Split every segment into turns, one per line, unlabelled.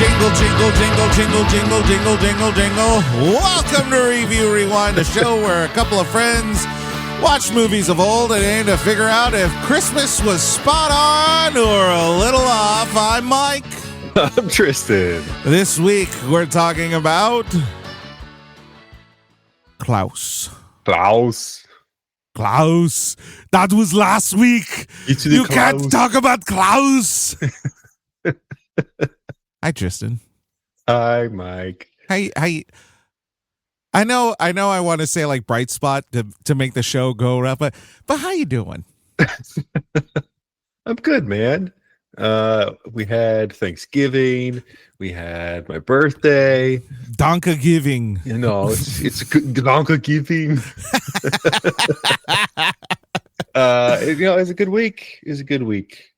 Jingle, jingle, jingle, jingle, jingle, jingle, jingle, jingle. Welcome to Review Rewind, a show where a couple of friends watch movies of old and aim to figure out if Christmas was spot on or a little off. I'm Mike.
I'm Tristan.
This week we're talking about Klaus.
Klaus.
That was last week. You can't talk about Klaus. Hi, Tristan.
Hi, Mike.
Hey. I know. I want to say like bright spot to make the show go up, but how you doing?
I'm good, man. We had Thanksgiving. We had my birthday.
Donka giving.
You know, it's a good Donka giving. It's a good week. It's a good week.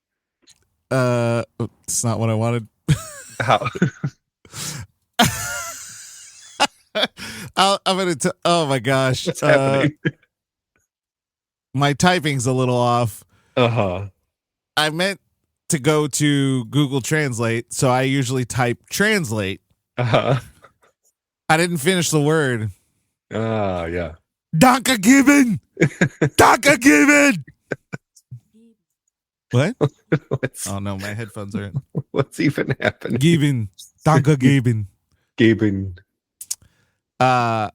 It's not what I wanted.
How?
I'm gonna. Oh my gosh!
What's happening?
My typing's a little off. I meant to go to Google Translate, so I usually type translate. I didn't finish the word.
Yeah.
Donka given. Donka given. What? Oh no, my headphones are.
What's even happening?
Given. Donka given.
Given.
But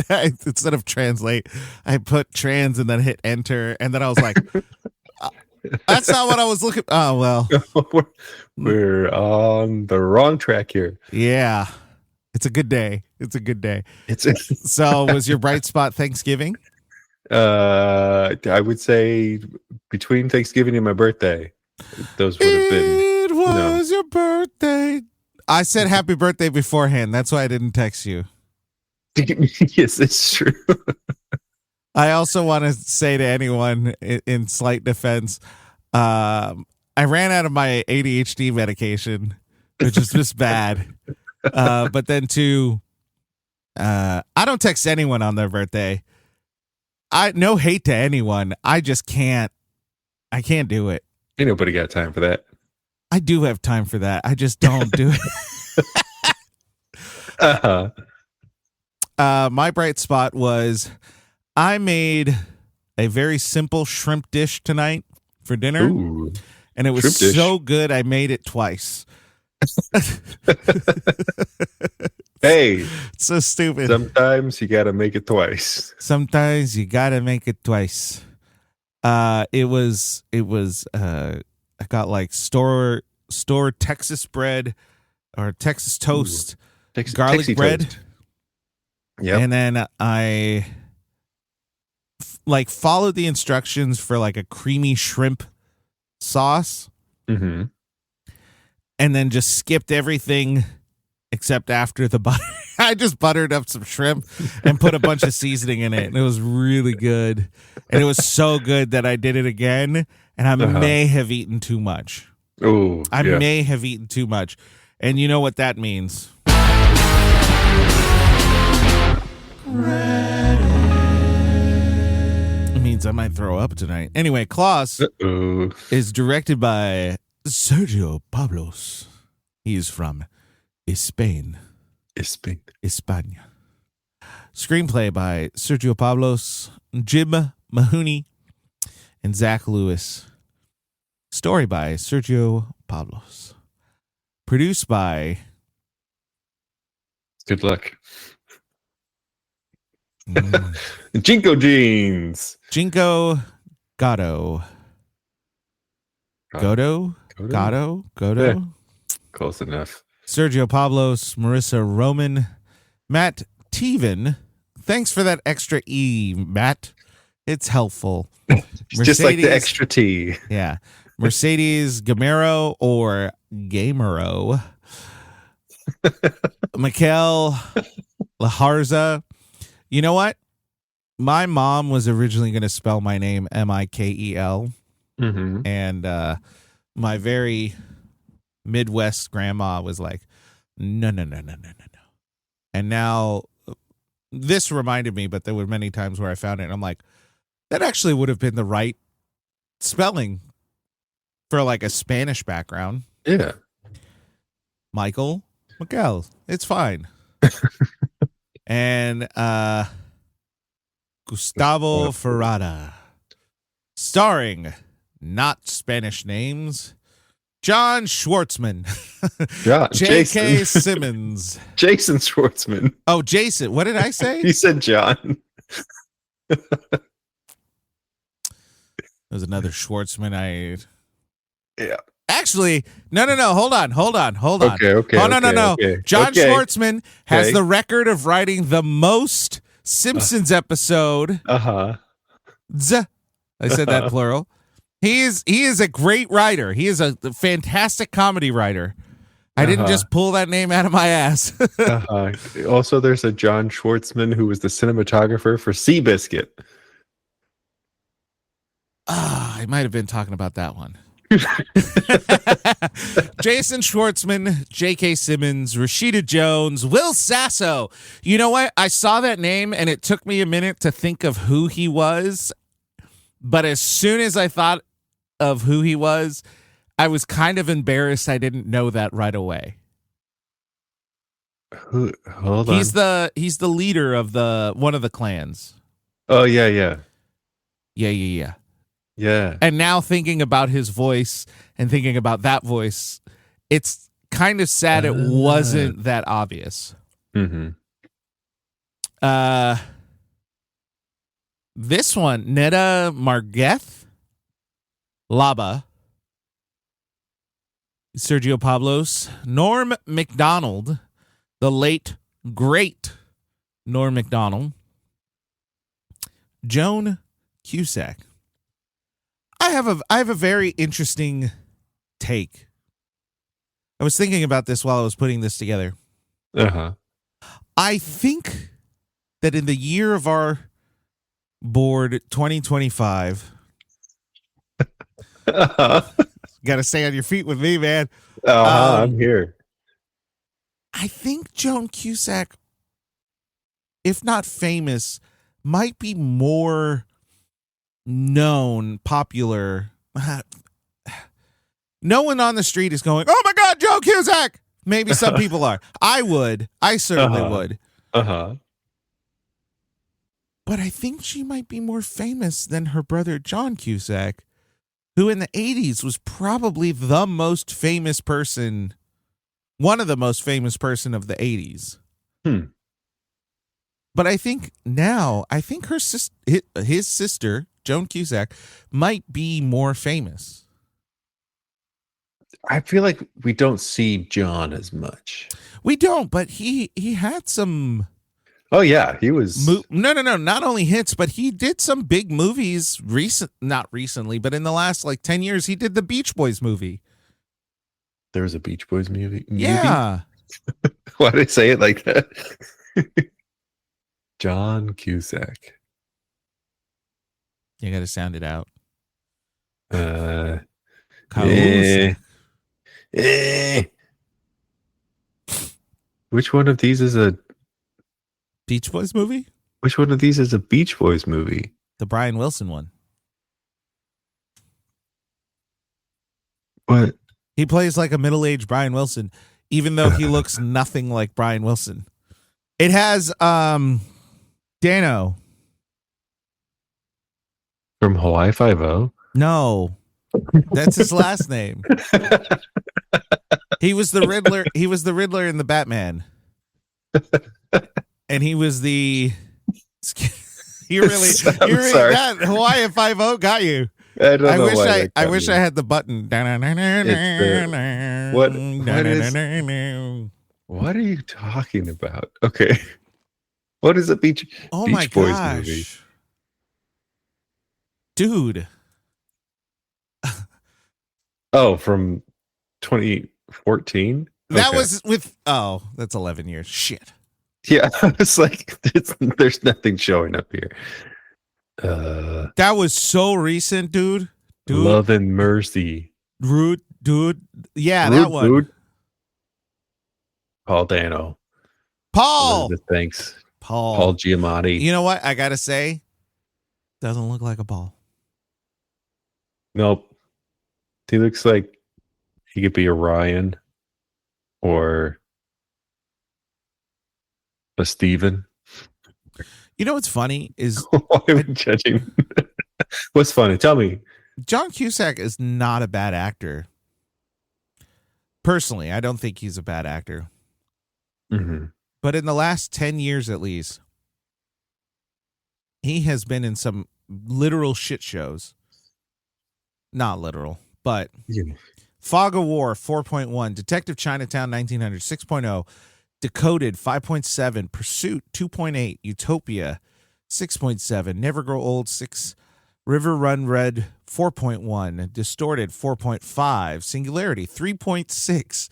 instead of translate, I put trans and then hit enter, and then I was like, "That's not what I was looking." Oh well,
we're on the wrong track here.
Yeah, it's a good day. So, was your bright spot Thanksgiving?
I would say between Thanksgiving and my birthday, those would have been.
It was your birthday. I said happy birthday beforehand. That's why I didn't text you.
Yes, it's true.
I also want to say to anyone in slight defense, I ran out of my ADHD medication, which is just bad. But then too, I don't text anyone on their birthday. No hate to anyone. I just can't. I can't do it.
Ain't nobody got time for that.
I do have time for that. I just don't do it. My bright spot was I made a very simple shrimp dish tonight for dinner.
Ooh,
and it was so good I made it twice.
Hey,
it's so stupid.
Sometimes you gotta make it twice.
It was I got like store Texas bread or Texas toast, garlic
Texas
bread.
Toast. Yep.
And then I followed the instructions for like a creamy shrimp sauce.
Mm-hmm.
And then just skipped everything except after the butter. I just buttered up some shrimp and put a bunch of seasoning in it. And it was really good. And it was so good that I did it again. And I may have eaten too much.
Oh,
I may have eaten too much. And you know what that means. It means I might throw up tonight. Anyway, Klaus is directed by Sergio Pablos. He's from Spain. España. Screenplay by Sergio Pablos, Jim Mahoney, and Zach Lewis. Story by Sergio Pablos. Produced by...
Good luck. Jinko Jeans.
Jinko Gotoh. Gotoh?
Yeah. Close enough.
Sergio Pablos, Marisa Roman, Matt Teevan. Thanks for that extra E, Matt. It's helpful.
Just like the extra T.
Yeah. Mercedes Gamero or Gamero. Mikel Lejarza. You know what? My mom was originally going to spell my name Mikel.
Mm-hmm.
And my very Midwest grandma was like, no. And now this reminded me, but there were many times where I found it and I'm like, that actually would have been the right spelling for like a Spanish background.
Yeah.
Mikel. It's fine. And Gustavo Ferrada. Starring, not Spanish names, John Schwartzman. J.K. Simmons.
Jason Schwartzman.
Oh, Jason. What did I say?
You said John.
There's another Schwartzman.
Yeah.
Actually, no. Hold on.
Okay.
Oh, no.
Okay.
John Schwartzman has the record of writing the most Simpsons episode. I said that plural. He is a great writer. He is a fantastic comedy writer. I didn't just pull that name out of my ass.
Also, there's a John Schwartzman who was the cinematographer for Seabiscuit.
I might have been talking about that one. Jason Schwartzman, J.K. Simmons, Rashida Jones, Will Sasso. You know what? I saw that name and it took me a minute to think of who he was. But as soon as I thought of who he was, I was kind of embarrassed I didn't know that right away.
Hold on.
He's the leader of one of the clans.
Oh, yeah.
Yeah. And now thinking about his voice and thinking about that voice, it's kind of sad it wasn't that obvious.
Mm-hmm.
This one, Neda, Margrethe, Labba, Sergio Pablos, Norm Macdonald, the late, great Norm Macdonald, Joan Cusack. I have a very interesting take. I was thinking about this while I was putting this together. I think that in the year of our board 2025, got to stay on your feet with me, man.
I'm here.
I think Joan Cusack, if not famous, might be more known, popular. No one on the street is going, "Oh my God, Joan Cusack!" Maybe some people are. I would. I certainly would. But I think she might be more famous than her brother John Cusack, who in the 80s was probably the most famous person, one of the most famous person of the 80s. But I think now, her his sister, Joan Cusack, might be more famous.
I feel like we don't see John as much.
We don't, but he had some.
Oh yeah, he was.
No. Not only hits, but he did some big movies. Not recently, but in the last 10 years, he did the Beach Boys movie.
There was a Beach Boys movie.
Yeah.
Why did I say it like that? John Cusack.
You got to sound it out.
Which one of these is a
Beach Boys movie?
Which one of these is a Beach Boys movie?
The Brian Wilson one.
What?
He plays like a middle-aged Brian Wilson, even though he looks nothing like Brian Wilson. It has Dano
from Hawaii Five-0.
No, that's his last name. He was the Riddler. He was the Riddler in the Batman, and he was the. You really
sorry.
That Hawaii Five-0 got you.
I
wish I had the button.
What are you talking about? Okay. What is a Beach Boys movie?
Dude.
Oh, from 2014?
That was with that's 11 years. Shit.
Yeah, it's like there's nothing showing up here.
That was so recent, dude.
Love and Mercy.
Rude, dude. Yeah,
Rude,
that one.
Dude. Paul Dano.
Paul.
Thanks.
Paul
Giamatti.
You know what? I gotta say, doesn't look like a Paul.
Nope. He looks like he could be a Ryan. or a Steven.
You know what's funny is
Why are we judging? What's funny? Tell me.
John Cusack is not a bad actor. Personally, I don't think he's a bad actor.
Mm-hmm.
But in the last 10 years at least, he has been in some literal shit shows. Not literal, but
Yeah.
Fog of War 4.1, Detective Chinatown 1900 6.0, Decoded 5.7, Pursuit 2.8, Utopia 6.7, Never Grow Old 6, River Run Red 4.1, Distorted 4.5, Singularity 3.6,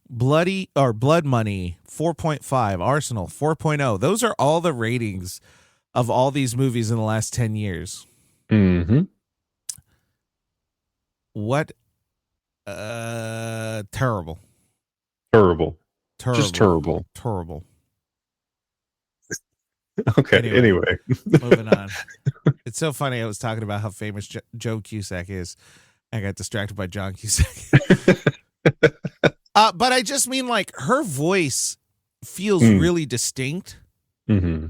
Blood Money 4.5, Arsenal 4.0. Those are all the ratings of all these movies in the last 10 years.
Mm-hmm.
What terrible.
Terrible. Just terrible.
Terrible.
Okay. Anyway.
Moving on. It's so funny. I was talking about how famous Joe Cusack is. I got distracted by John Cusack. But I just mean like her voice feels really distinct.
Mm-hmm.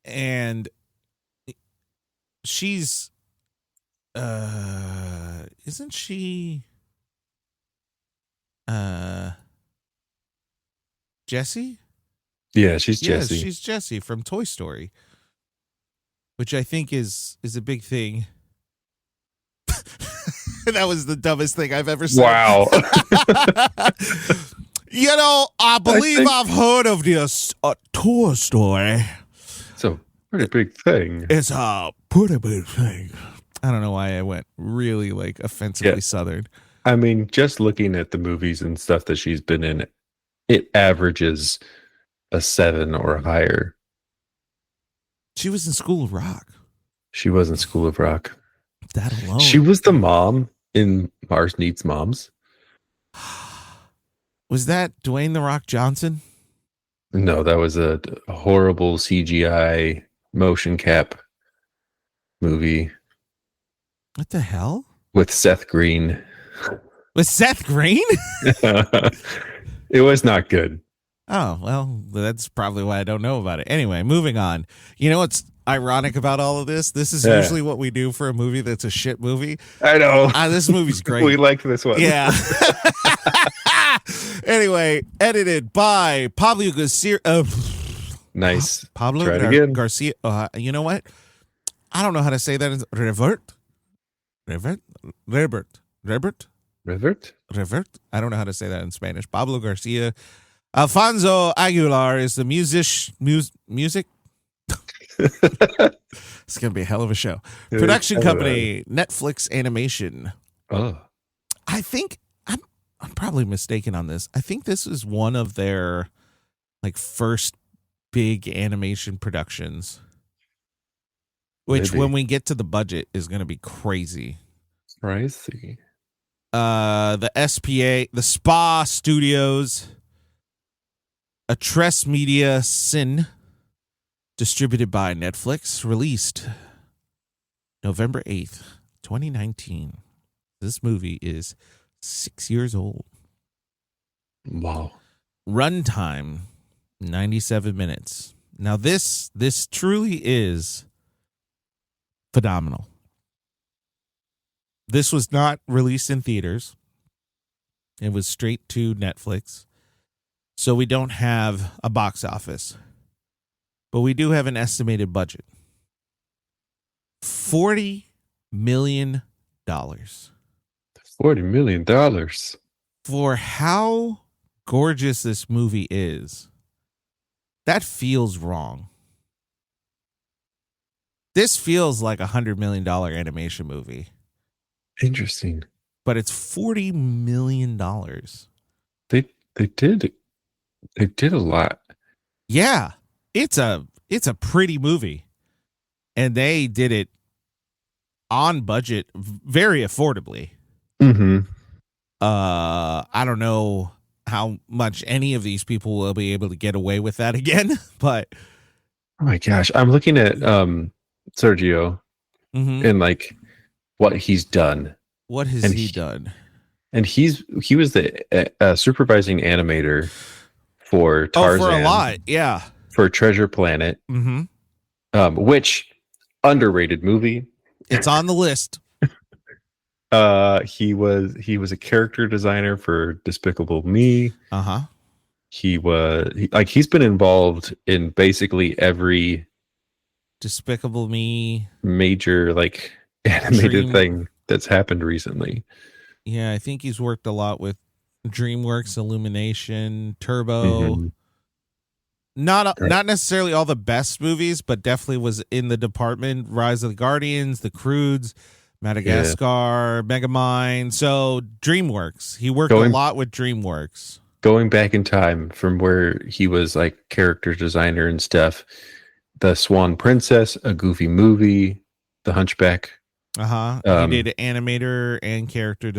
And she's isn't she Jessie?
Yeah, she's Jessie.
Yeah, she's Jessie from Toy Story, which I think is a big thing. That was the dumbest thing I've ever said.
Wow.
You know, I believe I've heard of this Toy Story.
It's a pretty big thing.
It's a pretty big thing. I don't know why I went really like offensively Southern.
I mean, just looking at the movies and stuff that she's been in, it averages a 7 or higher.
She was in School of Rock.
She was in School of Rock.
That alone.
She was the mom in Mars Needs Moms.
Was that Dwayne The Rock Johnson?
No, that was a horrible CGI motion cap movie.
What the hell?
With Seth Green.
With Seth Green?
It was not good.
Oh, well, that's probably why I don't know about it. Anyway, moving on. You know what's ironic about all of this? This is usually what we do for a movie that's a shit movie.
I know.
This movie's great.
We like this one.
Yeah. Anyway, edited by Pablo Garcia.
Nice.
Pablo
Try it again.
Garcia. You know what? I don't know how to say that. Revert. I don't know how to say that in Spanish. Pablo Garcia. Alfonso Aguilar is the music. It's going to be a hell of a show. Production company, Netflix Animation.
Oh.
I think I'm probably mistaken on this. I think this is one of their like first big animation productions. Which when we get to the budget is going to be crazy.
Crazy.
The SPA, the Spa Studios, Atresmedia Cine, distributed by Netflix, released November 8th, 2019. This movie is 6 years old.
Wow.
Runtime, 97 minutes. Now this truly is phenomenal. This was not released in theaters. It was straight to Netflix. So we don't have a box office. But we do have an estimated budget. $40 million.
$40 million.
For how gorgeous this movie is, that feels wrong. This feels like $100 million animation movie.
Interesting.
But it's $40 million.
They did a lot.
Yeah. It's a pretty movie. And they did it on budget very affordably.
Mm-hmm.
I don't know how much any of these people will be able to get away with that again, but
oh my gosh, I'm looking at Sergio and like what he's done.
What has he done?
And he was the supervising animator for
Oh, for a
Tarzan,
lot. Yeah.
for Treasure Planet,
Mm-hmm.
which underrated movie.
It's on the list.
He was a character designer for Despicable Me.
Uh-huh.
He's been involved in basically every
Despicable Me.
major like animated
Dream.
thing that's happened recently.
Yeah, I think he's worked a lot with DreamWorks, Illumination, Turbo.
Mhm.
Not necessarily all the best movies, but definitely was in the department. Rise of the Guardians, The Croods, Madagascar, Megamind. So DreamWorks. He worked a lot with DreamWorks.
Going back in time from where he was like character designer and stuff, The Swan Princess, A Goofy Movie, The Hunchback.
He did animator and character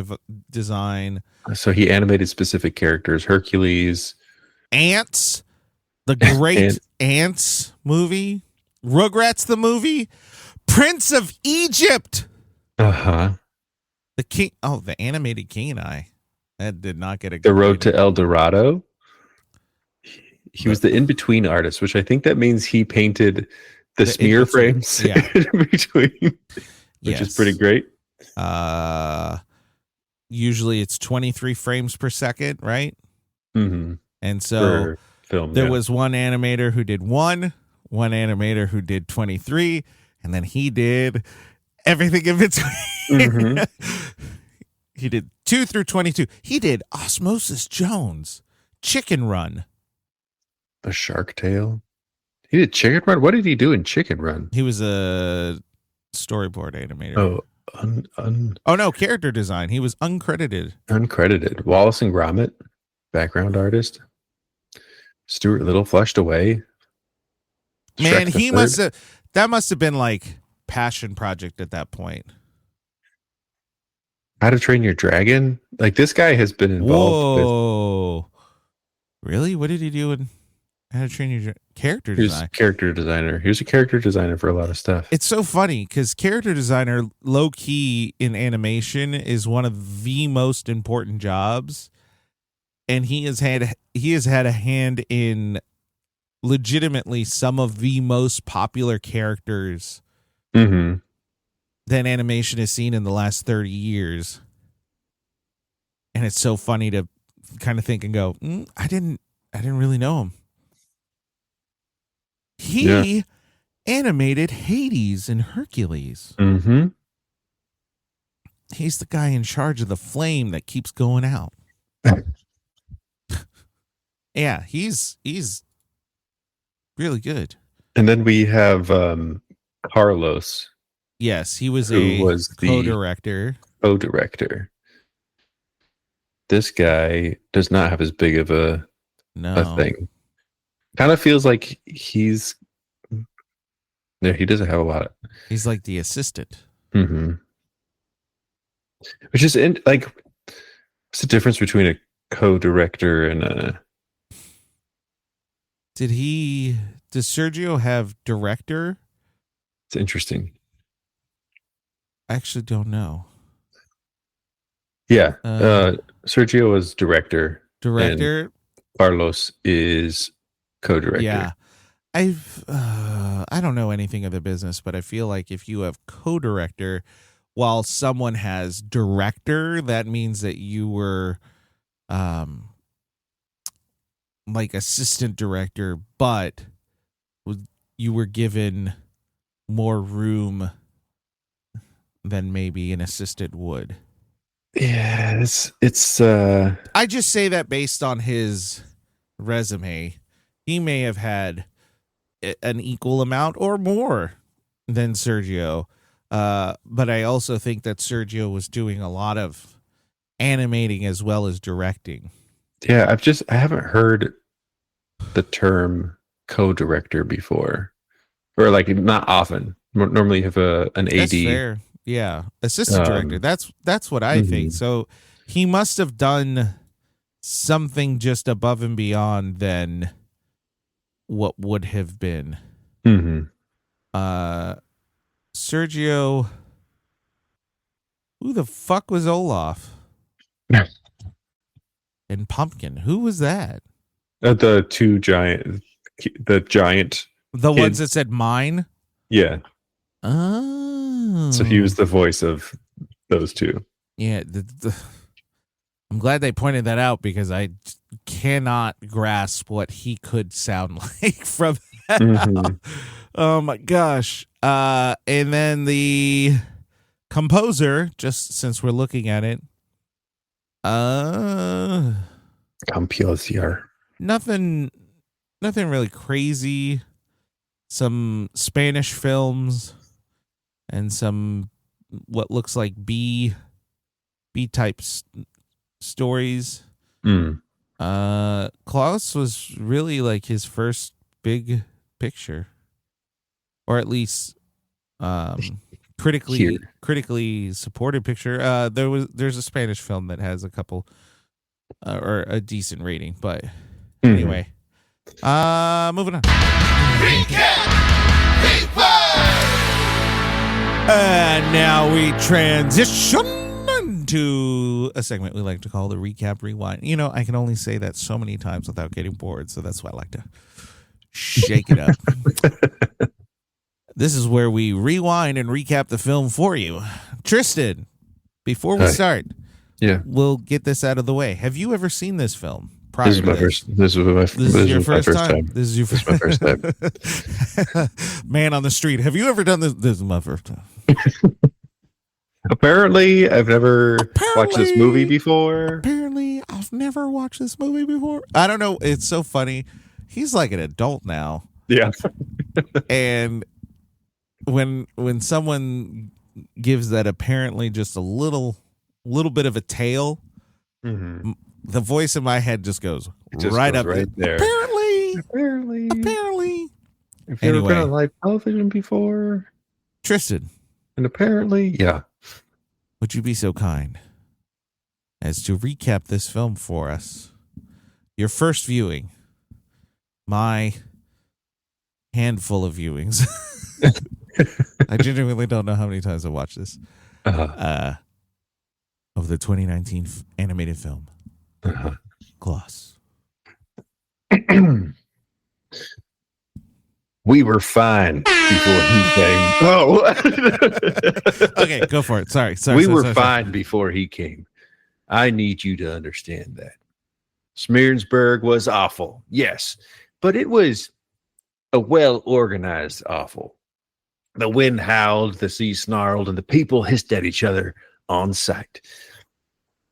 design.
So he animated specific characters. Hercules.
Ants. The great Ants movie. Rugrats the movie. Prince of Egypt.
Uh-huh.
The animated King and I. That did not get a
The Road to El Dorado. He was the in-between artist, which I think that means he painted the smear frames in between, which is pretty great.
Usually it's 23 frames per second, right?
Mm-hmm.
And so
film,
there was one animator who did one animator who did 23, and then he did everything in between.
Mm-hmm.
He did 2 through 22. He did Osmosis Jones, Chicken Run.
The Shark Tale. He did Chicken Run? What did he do in Chicken Run?
He was a storyboard animator.
Oh,
no, character design. He was uncredited.
Uncredited. Wallace and Gromit, background artist. Stuart Little, Flushed Away.
Man, that must have been like passion project at that point.
How to Train Your Dragon? Like, this guy has been involved.
Whoa. Really? What did he do in How to Train Your Dragon? Character design.
He was a character designer. He was a character designer for a lot of stuff.
It's so funny because character designer, low key in animation, is one of the most important jobs. And he has had a hand in legitimately some of the most popular characters that animation has seen in the last 30 years. And it's so funny to kind of think and go, I didn't really know him. He animated Hades and Hercules.
Mm-hmm.
He's the guy in charge of the flame that keeps going out. Yeah, he's really good.
And then we have Carlos.
Yes, he was co-director.
Co-director. This guy does not have as big of a thing. Kind of feels like he doesn't have a lot.
He's like the assistant.
Mm-hmm. Which is what's the difference between a co-director and a...
Does Sergio have director?
It's interesting.
I actually don't know.
Yeah. Sergio is director.
Director.
Carlos is co-director.
Yeah. I don't know anything of the business, but I feel like if you have co-director while someone has director, that means that you were like assistant director, but you were given more room than maybe an assistant would.
Yeah, it's
I just say that based on his resume. He may have had an equal amount or more than Sergio. But I also think that Sergio was doing a lot of animating as well as directing.
Yeah, I haven't heard the term co-director before, or like not often. Normally you have an AD.
That's fair. Yeah, assistant director. That's what I think. So he must have done something just above and beyond than what would have been. Sergio. Who the fuck was Olaf? And Pumpkin. Who was that?
The giant.
The
kids.
ones that said mine?
Yeah.
Oh.
So he was the voice of those two.
Yeah. I'm glad they pointed that out because I cannot grasp what he could sound like from that.
Mm-hmm.
Oh my gosh. And then the composer, just since we're looking at it,
Composer.
nothing really crazy. Some Spanish films and some what looks like B type stories. Klaus was really like his first big picture, or at least critically supported picture. There's a Spanish film that has a couple or a decent rating, but anyway, moving on. And now we transition into a segment we like to call the Recap Rewind. You know, I can only say that so many times without getting bored, so that's why I like to shake it up. This is where we rewind and recap the film for you. Tristan, before we start, we'll get this out of the way. Have you ever seen this film?
This is my first time.
This is your first time. Man on the street. Have you ever done this? This is my first time.
Apparently, I've never watched this movie before.
Apparently, I've never watched this movie before. I don't know. It's so funny. He's like an adult now.
Yeah.
And when someone gives that apparently just a little bit of a tale, the voice in my head just goes right there. Apparently.
Have you ever been on live television before?
Tristan.
And apparently, yeah.
Would you be so kind as to recap this film for us? Your first viewing. My handful of viewings. I genuinely don't know how many times I watched this. Of the 2019 animated film. Klaus.
We were fine before he came. Oh.
Okay, go for it. Sorry.
We were fine before he came. I need you to understand that. Smearensburg was awful, yes, but it was a well-organized awful. The wind howled, the sea snarled, and the people hissed at each other on sight.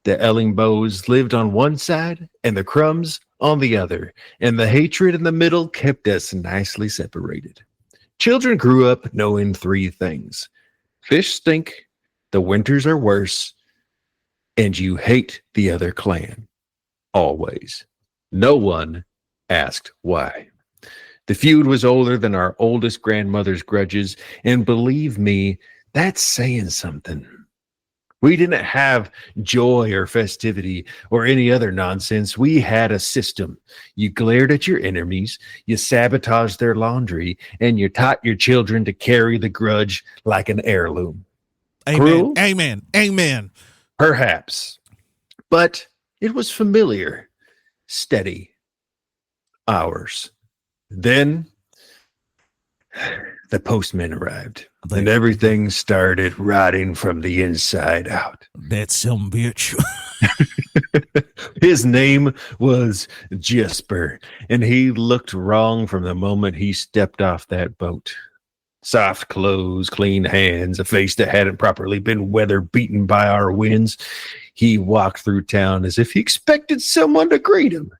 The Ellingbows lived on one side and the Crumbs on the other, and the hatred in the middle kept us nicely separated. Children grew up knowing three things. Fish stink, the winters are worse, and you hate the other clan. Always. No one asked why. The feud was older than our oldest grandmother's grudges, and believe me, that's saying something. We didn't have joy or festivity or any other nonsense. We had a system. You glared at your enemies, you sabotaged their laundry, and you taught your children to carry the grudge like an heirloom.
Amen. Cruel? Amen.
Perhaps. But it was familiar, steady, ours. Then the postman arrived, and everything started rotting from the inside out.
That's some bitch.
His name was Jesper, and he looked wrong from the moment he stepped off that boat. Soft clothes, clean hands, a face that hadn't properly been weather beaten by our winds. He walked through town as if he expected someone to greet him,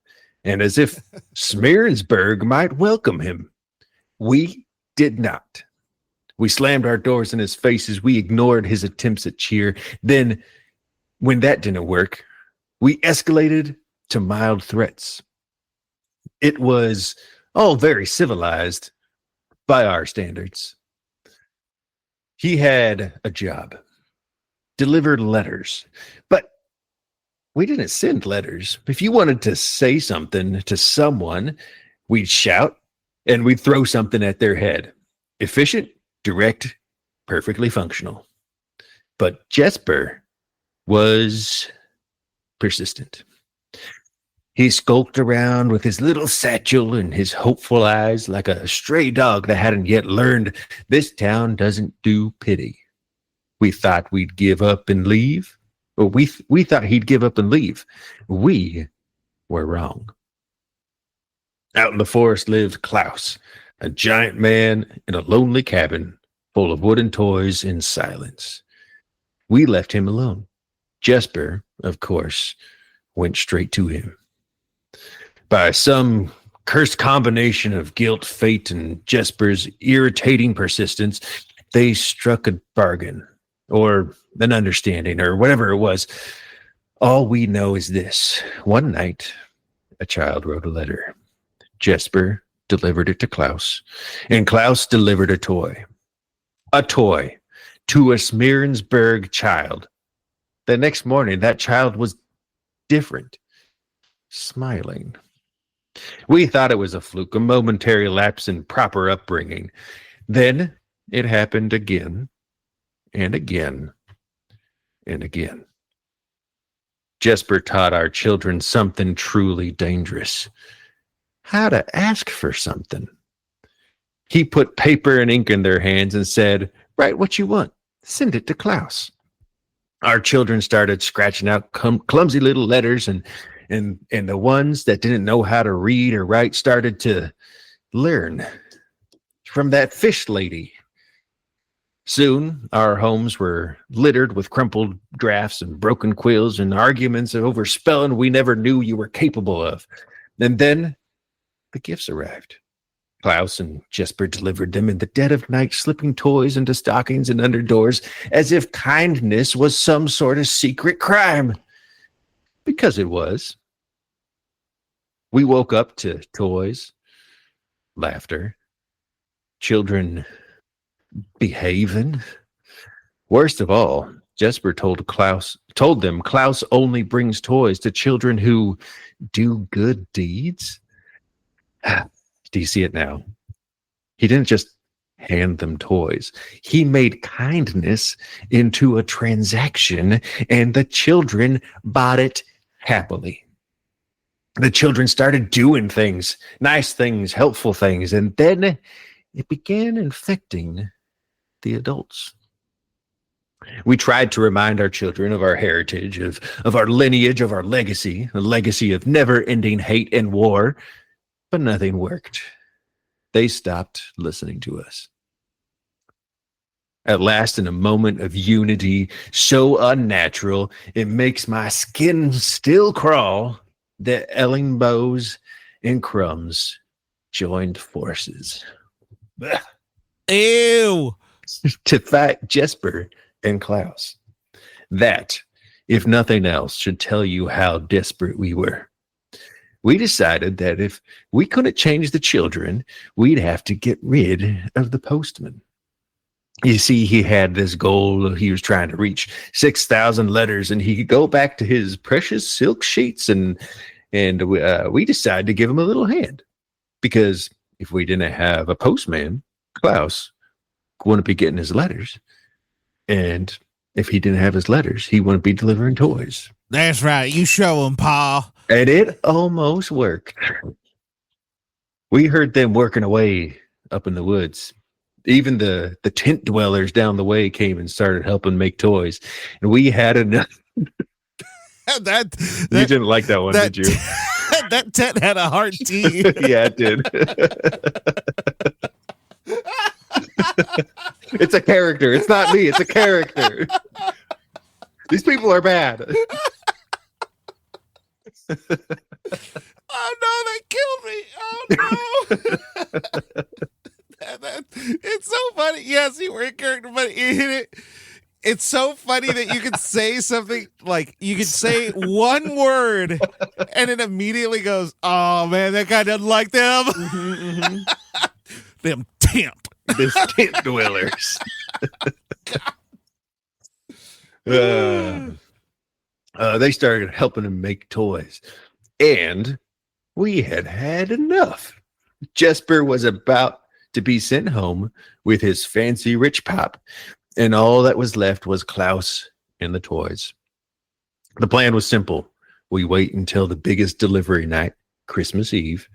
and as if Smearensburg might welcome him. We did not. We slammed our doors in his faces. We ignored his attempts at cheer. Then, when that didn't work, we escalated to mild threats. It was all very civilized by our standards. He had a job, delivered letters, but we didn't send letters. If you wanted to say something to someone, we'd shout and we'd throw something at their head. Efficient, direct, perfectly functional. But Jesper was persistent. He skulked around with his little satchel and his hopeful eyes like a stray dog that hadn't yet learned this town doesn't do pity. We thought we'd give up and leave. Or we thought he'd give up and leave. We were wrong. Out in the forest lived Klaus, a giant man in a lonely cabin full of wooden toys in silence. We left him alone. Jesper, of course, went straight to him. By some cursed combination of guilt, fate, and Jesper's irritating persistence, they struck a bargain, or an understanding, or whatever it was. All we know is this. One night, a child wrote a letter. Jesper delivered it to Klaus, and Klaus delivered a toy. A toy to a Smearensburg child. The next morning, that child was different, smiling. We thought it was a fluke, a momentary lapse in proper upbringing. Then it happened again and again and again. Jesper taught our children something truly dangerous. How to ask for something. He put paper and ink in their hands and said, "Write what you want. Send it to Klaus." Our children started scratching out clumsy little letters, and the ones that didn't know how to read or write started to learn from that fish lady. Soon, our homes were littered with crumpled drafts and broken quills and arguments over spelling we never knew you were capable of. And then the gifts arrived. Klaus and Jesper delivered them in the dead of night, slipping toys into stockings and under doors as if kindness was some sort of secret crime. Because it was. We woke up to toys, laughter, children behaving. Worst of all, Jesper told them Klaus only brings toys to children who do good deeds. Do you see it now? He didn't just hand them toys. He made kindness into a transaction, and the children bought it happily. The children started doing things, nice things, helpful things, and then it began infecting the adults. We tried to remind our children of our heritage, of our lineage, of our legacy, a legacy of never-ending hate and war, but nothing worked. They stopped listening to us. At last, in a moment of unity so unnatural, it makes my skin still crawl, the Ellingbows and Crumbs joined forces.
Ew!
To fight Jesper and Klaus. That, if nothing else, should tell you how desperate we were. We decided that if we couldn't change the children, we'd have to get rid of the postman. You see, he had this goal. He was trying to reach 6,000 letters, and he could go back to his precious silk sheets, and we decided to give him a little hand. Because if we didn't have a postman, Klaus wouldn't be getting his letters. And if he didn't have his letters, he wouldn't be delivering toys.
That's right. You show him, Pa.
And it almost worked. We heard them working away up in the woods. Even the tent dwellers down the way came and started helping make toys. And we had enough.
that
you didn't like that one, did you?
That tent had a hard T.
Yeah, it did. It's a character. It's not me. It's a character. These people are bad.
Oh no, that killed me. Oh no. It's so funny. Yes, you were a character, but it's so funny that you could say something like, you could say one word and it immediately goes, oh man, that guy doesn't like them.
Mm-hmm, mm-hmm.
Them temp.
This tent dwellers. They started helping him make toys, and we had enough. Jesper was about to be sent home with his fancy rich pop, and all that was left was Klaus and the toys. The plan was simple. We wait until the biggest delivery night, Christmas Eve,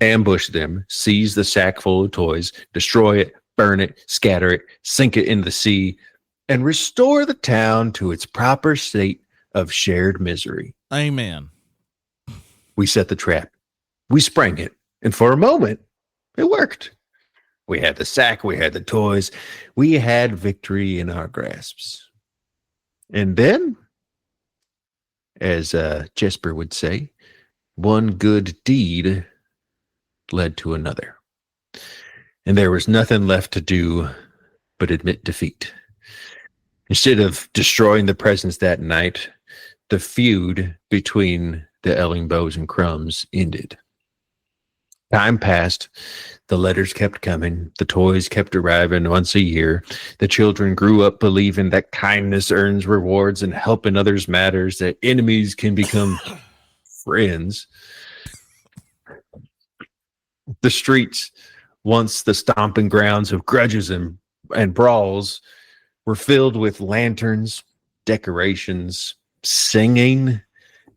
ambush them, seize the sack full of toys, destroy it, burn it, scatter it, sink it in the sea, and restore the town to its proper state of shared misery.
Amen.
We set the trap. We sprang it. And for a moment, it worked. We had the sack. We had the toys. We had victory in our grasps. And then, as Jesper would say, one good deed led to another. And there was nothing left to do but admit defeat. Instead of destroying the presents that night, the feud between the Ellingbows and Crumbs ended. Time passed. The letters kept coming. The toys kept arriving once a year. The children grew up believing that kindness earns rewards and helping others matters, that enemies can become friends. The streets, once the stomping grounds of grudges and brawls, were filled with lanterns, decorations, singing,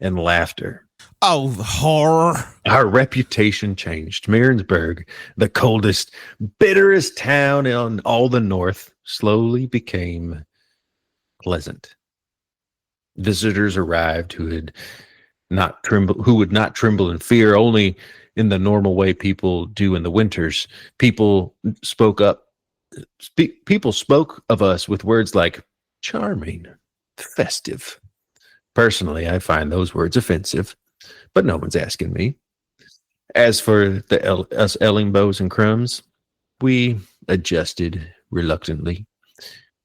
and laughter.
Oh, horror.
Our reputation changed. Middlesbrough, the coldest, bitterest town in all the north, slowly became pleasant. Visitors arrived who would not tremble in fear, only in the normal way people do in the winters. People spoke of us with words like charming, festive. Personally, I find those words offensive, but no one's asking me. As for us Ellingbows and Crumbs, we adjusted reluctantly.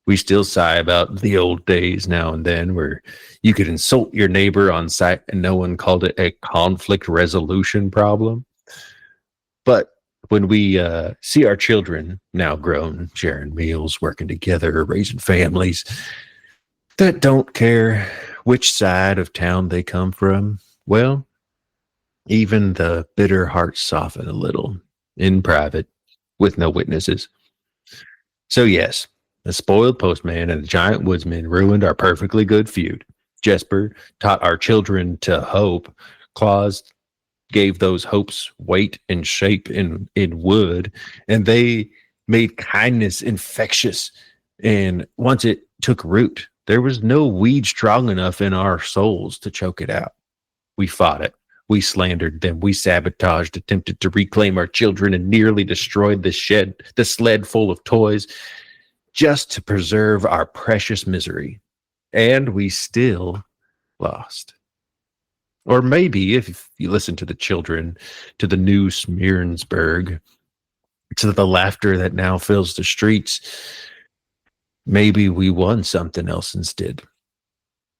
We still sigh about the old days now and then where you could insult your neighbor on sight and no one called it a conflict resolution problem. But when we see our children now grown, sharing meals, working together, raising families that don't care which side of town they come from, well, even the bitter hearts soften a little in private with no witnesses. So yes, a spoiled postman and a giant woodsman ruined our perfectly good feud. Jesper taught our children to hope. Klaus gave those hopes weight and shape in wood, and they made kindness infectious. And once it took root, there was no weed strong enough in our souls to choke it out. We fought it. We slandered them. We sabotaged, attempted to reclaim our children, and nearly destroyed the sled full of toys just to preserve our precious misery. And we still lost. Or maybe, if you listen to the children, to the new Smearnsburg, to the laughter that now fills the streets, maybe we won something else instead.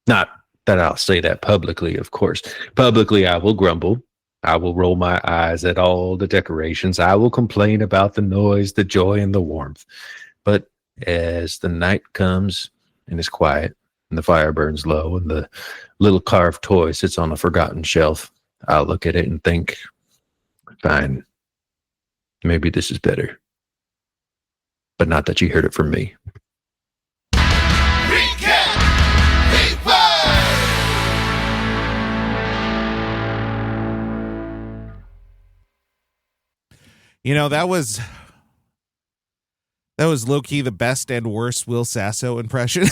Not that I'll say that publicly, of course. Publicly, I will grumble. I will roll my eyes at all the decorations. I will complain about the noise, the joy, and the warmth. But as the night comes and is quiet, and the fire burns low, and the little carved toy sits on a forgotten shelf, I'll look at it and think, fine, maybe this is better. But not that you heard it from me.
You know, that was low-key the best and worst Will Sasso impression.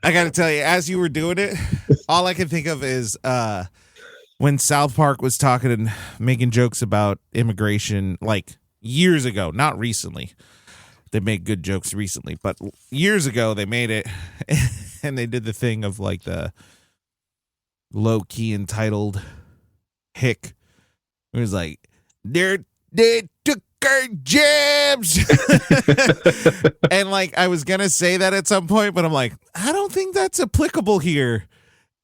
I gotta tell you, as you were doing it, all I can think of is when South Park was talking and making jokes about immigration, like years ago, not recently. They made good jokes recently, but years ago they made it, and they did the thing of like the low-key entitled hick. It was like, they took our jabs. And like, I was going to say that at some point, but I'm like, I don't think that's applicable here.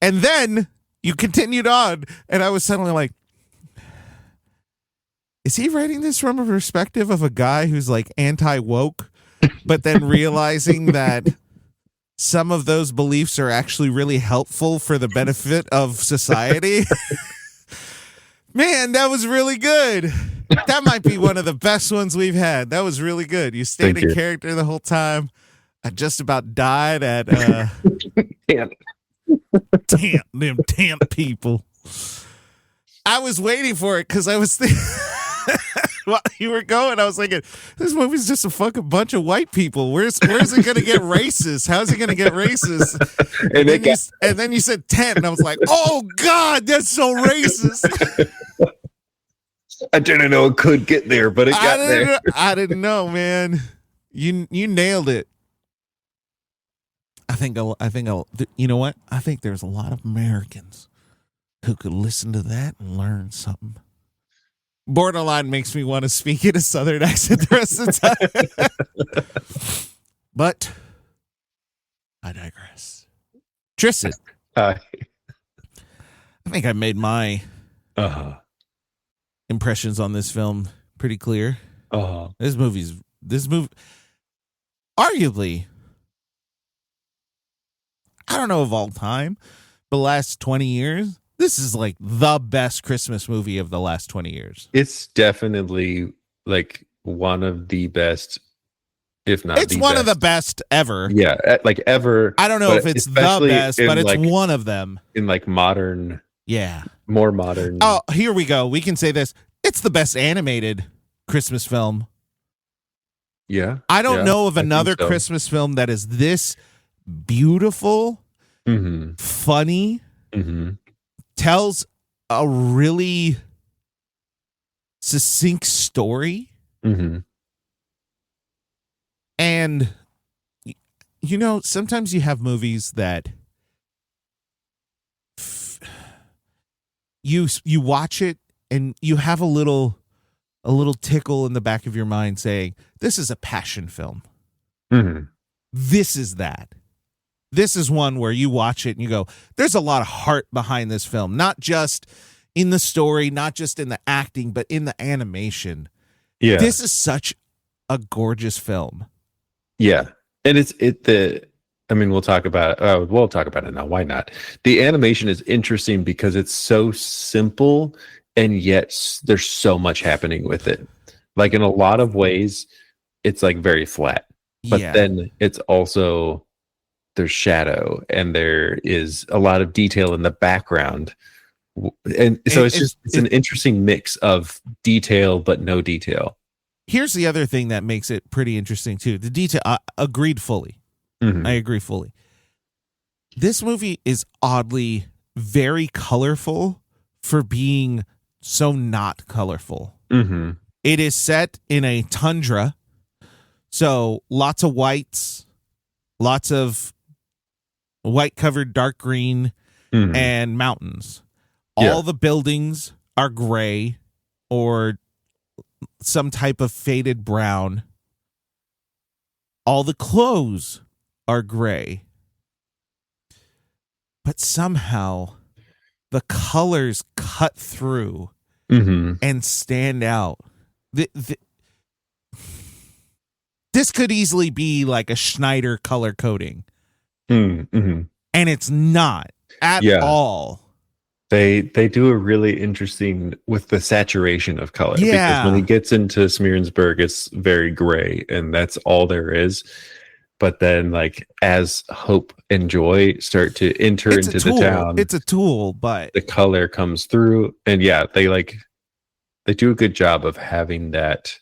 And then you continued on, and I was suddenly like, is he writing this from a perspective of a guy who's like anti-woke, but then realizing that some of those beliefs are actually really helpful for the benefit of society? Man, that was really good. That might be one of the best ones we've had. That was really good. You stayed in character the whole time. I just about died at
Man.
Damn them damn people. I was waiting for it because I was thinking while you were going, I was thinking, this movie's just a fucking bunch of white people. Where's it gonna get racist? How's it gonna get racist? And then you said 10, and I was like, oh God, that's so racist.
I didn't know it could get there, but it got there.
I didn't know, man. You nailed it. I think you know what? I think there's a lot of Americans who could listen to that and learn something. Borderline makes me want to speak in a Southern accent the rest of the time. But I digress. Tristan.
Hi.
I think I made my impressions on this film pretty clear. This movie, arguably, I don't know of all time, but last 20 years, this is like the best Christmas movie of the last 20 years.
It's definitely like one of the best, if not
it's one of the best ever.
Yeah, like ever.
I don't know if it's the best, but it's like, one of them.
In like modern.
Yeah.
More modern.
Oh, here we go. We can say this. It's the best animated Christmas film.
Yeah.
I don't know of another Christmas film that is this beautiful, funny, tells a really succinct story. And, you know, sometimes you have movies that you watch it and you have a little tickle in the back of your mind saying, this is a passion film. This is that. This is one where you watch it and you go, there's a lot of heart behind this film, not just in the story, not just in the acting, but in the animation. Yeah. This is such a gorgeous film.
Yeah. And we'll talk about it. We'll talk about it now. Why not? The animation is interesting because it's so simple and yet there's so much happening with it. Like in a lot of ways, it's like very flat, but then it's also, there's shadow and there is a lot of detail in the background. And so it's an interesting mix of detail, but no detail.
Here's the other thing that makes it pretty interesting too. The detail, I agreed fully. I agree fully. This movie is oddly very colorful for being so not colorful. It is set in a tundra. So lots of whites, lots of white covered dark green and mountains. All the buildings are gray or some type of faded brown. All the clothes are gray. But somehow the colors cut through and stand out. This could easily be like a Schneider color coding. And it's not at all.
They do a really interesting with the saturation of color. Because when he gets into Smearensburg, it's very gray and that's all there is. But then like as hope and joy start to enter into the town,
it's a tool, but
the color comes through. And they do a good job of having that.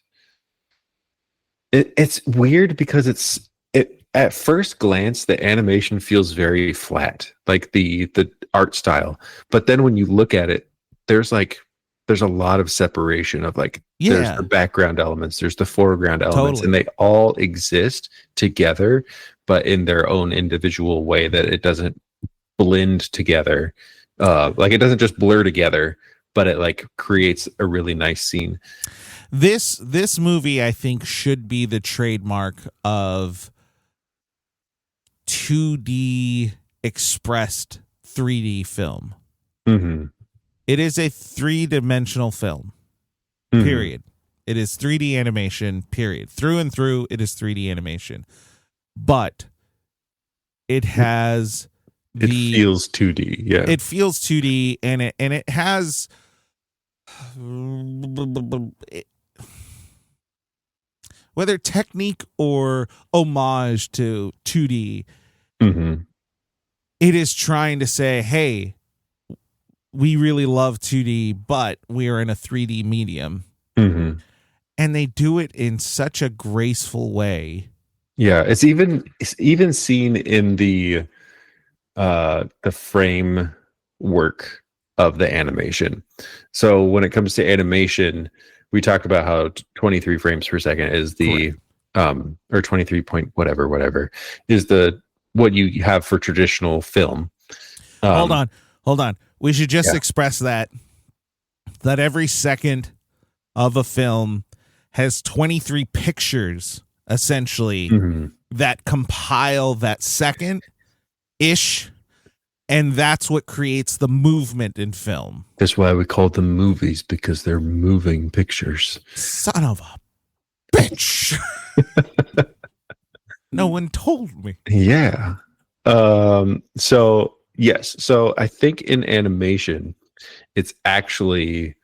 It's weird because at first glance, the animation feels very flat, like the art style. But then when you look at it, there's a lot of separation of there's the background elements, there's the foreground elements, and they all exist together, but in their own individual way that it doesn't blend together. It doesn't just blur together, but it creates a really nice scene.
This movie, I think, should be the trademark of 2D expressed 3D film. It is a 3-dimensional film. Period. It is 3D animation. Period. Through and through, it is 3D animation. But it has
it feels 2D. Yeah,
it feels 2D, and it has. Whether technique or homage to 2D, it is trying to say, hey, we really love 2D, but we are in a 3D medium.
Mm-hmm.
And they do it in such a graceful way.
Yeah, it's even seen in the frame work of the animation. So when it comes to animation, we talked about how 23 frames per second is the or 23 point whatever is the what you have for traditional film.
Hold on. We should just express that every second of a film has 23 pictures essentially that compile that second ish, and that's what creates the movement in film.
That's why we call them movies, because they're moving pictures.
Son of a bitch. No one told me.
Yeah. So yes. So I think in animation, it's actually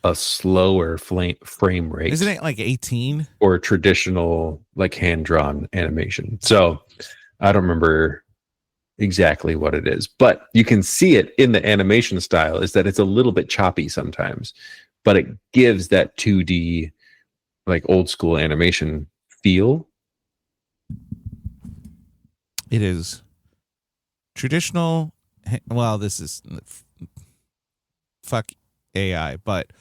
a slower frame rate.
Isn't it like 18?
Or traditional like hand-drawn animation. So I don't remember exactly what it is, but you can see it in the animation style is that it's a little bit choppy sometimes, but it gives that 2D like old school animation feel.
It is traditional. Well, this is fuck AI, but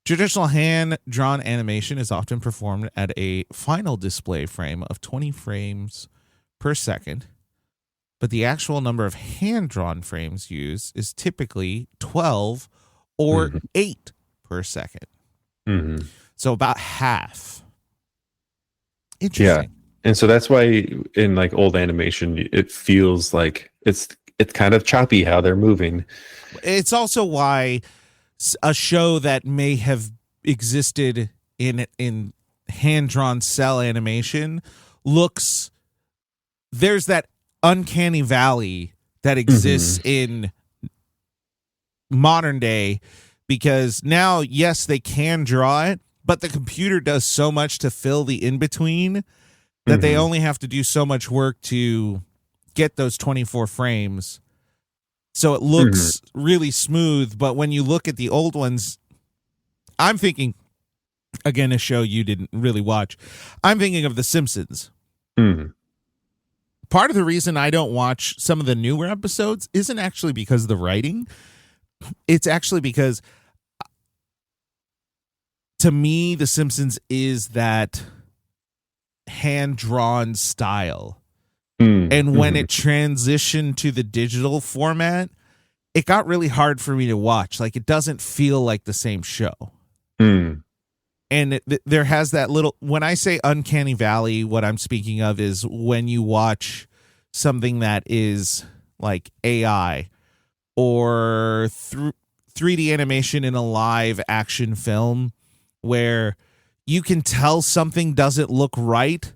traditional hand-drawn animation is often performed at a final display frame of 20 frames per second, but the actual number of hand-drawn frames used is typically 12 or 8 per second.
Mm-hmm.
So about half. Interesting.
Yeah. And so that's why in like old animation, it feels like it's kind of choppy how they're moving.
It's also why a show that may have existed in hand-drawn cell animation there's that uncanny valley that exists in modern day, because now, yes, they can draw it, but the computer does so much to fill the in-between that they only have to do so much work to get those 24 frames. So it looks really smooth, but when you look at the old ones, I'm thinking, again, a show you didn't really watch, I'm thinking of The Simpsons. Part of the reason I don't watch some of the newer episodes isn't actually because of the writing. It's actually because, to me, The Simpsons is that hand-drawn style. And when it transitioned to the digital format, it got really hard for me to watch. Like, it doesn't feel like the same show. And there has that little, when I say uncanny valley, what I'm speaking of is when you watch something that is like AI or 3D animation in a live action film, where you can tell something doesn't look right,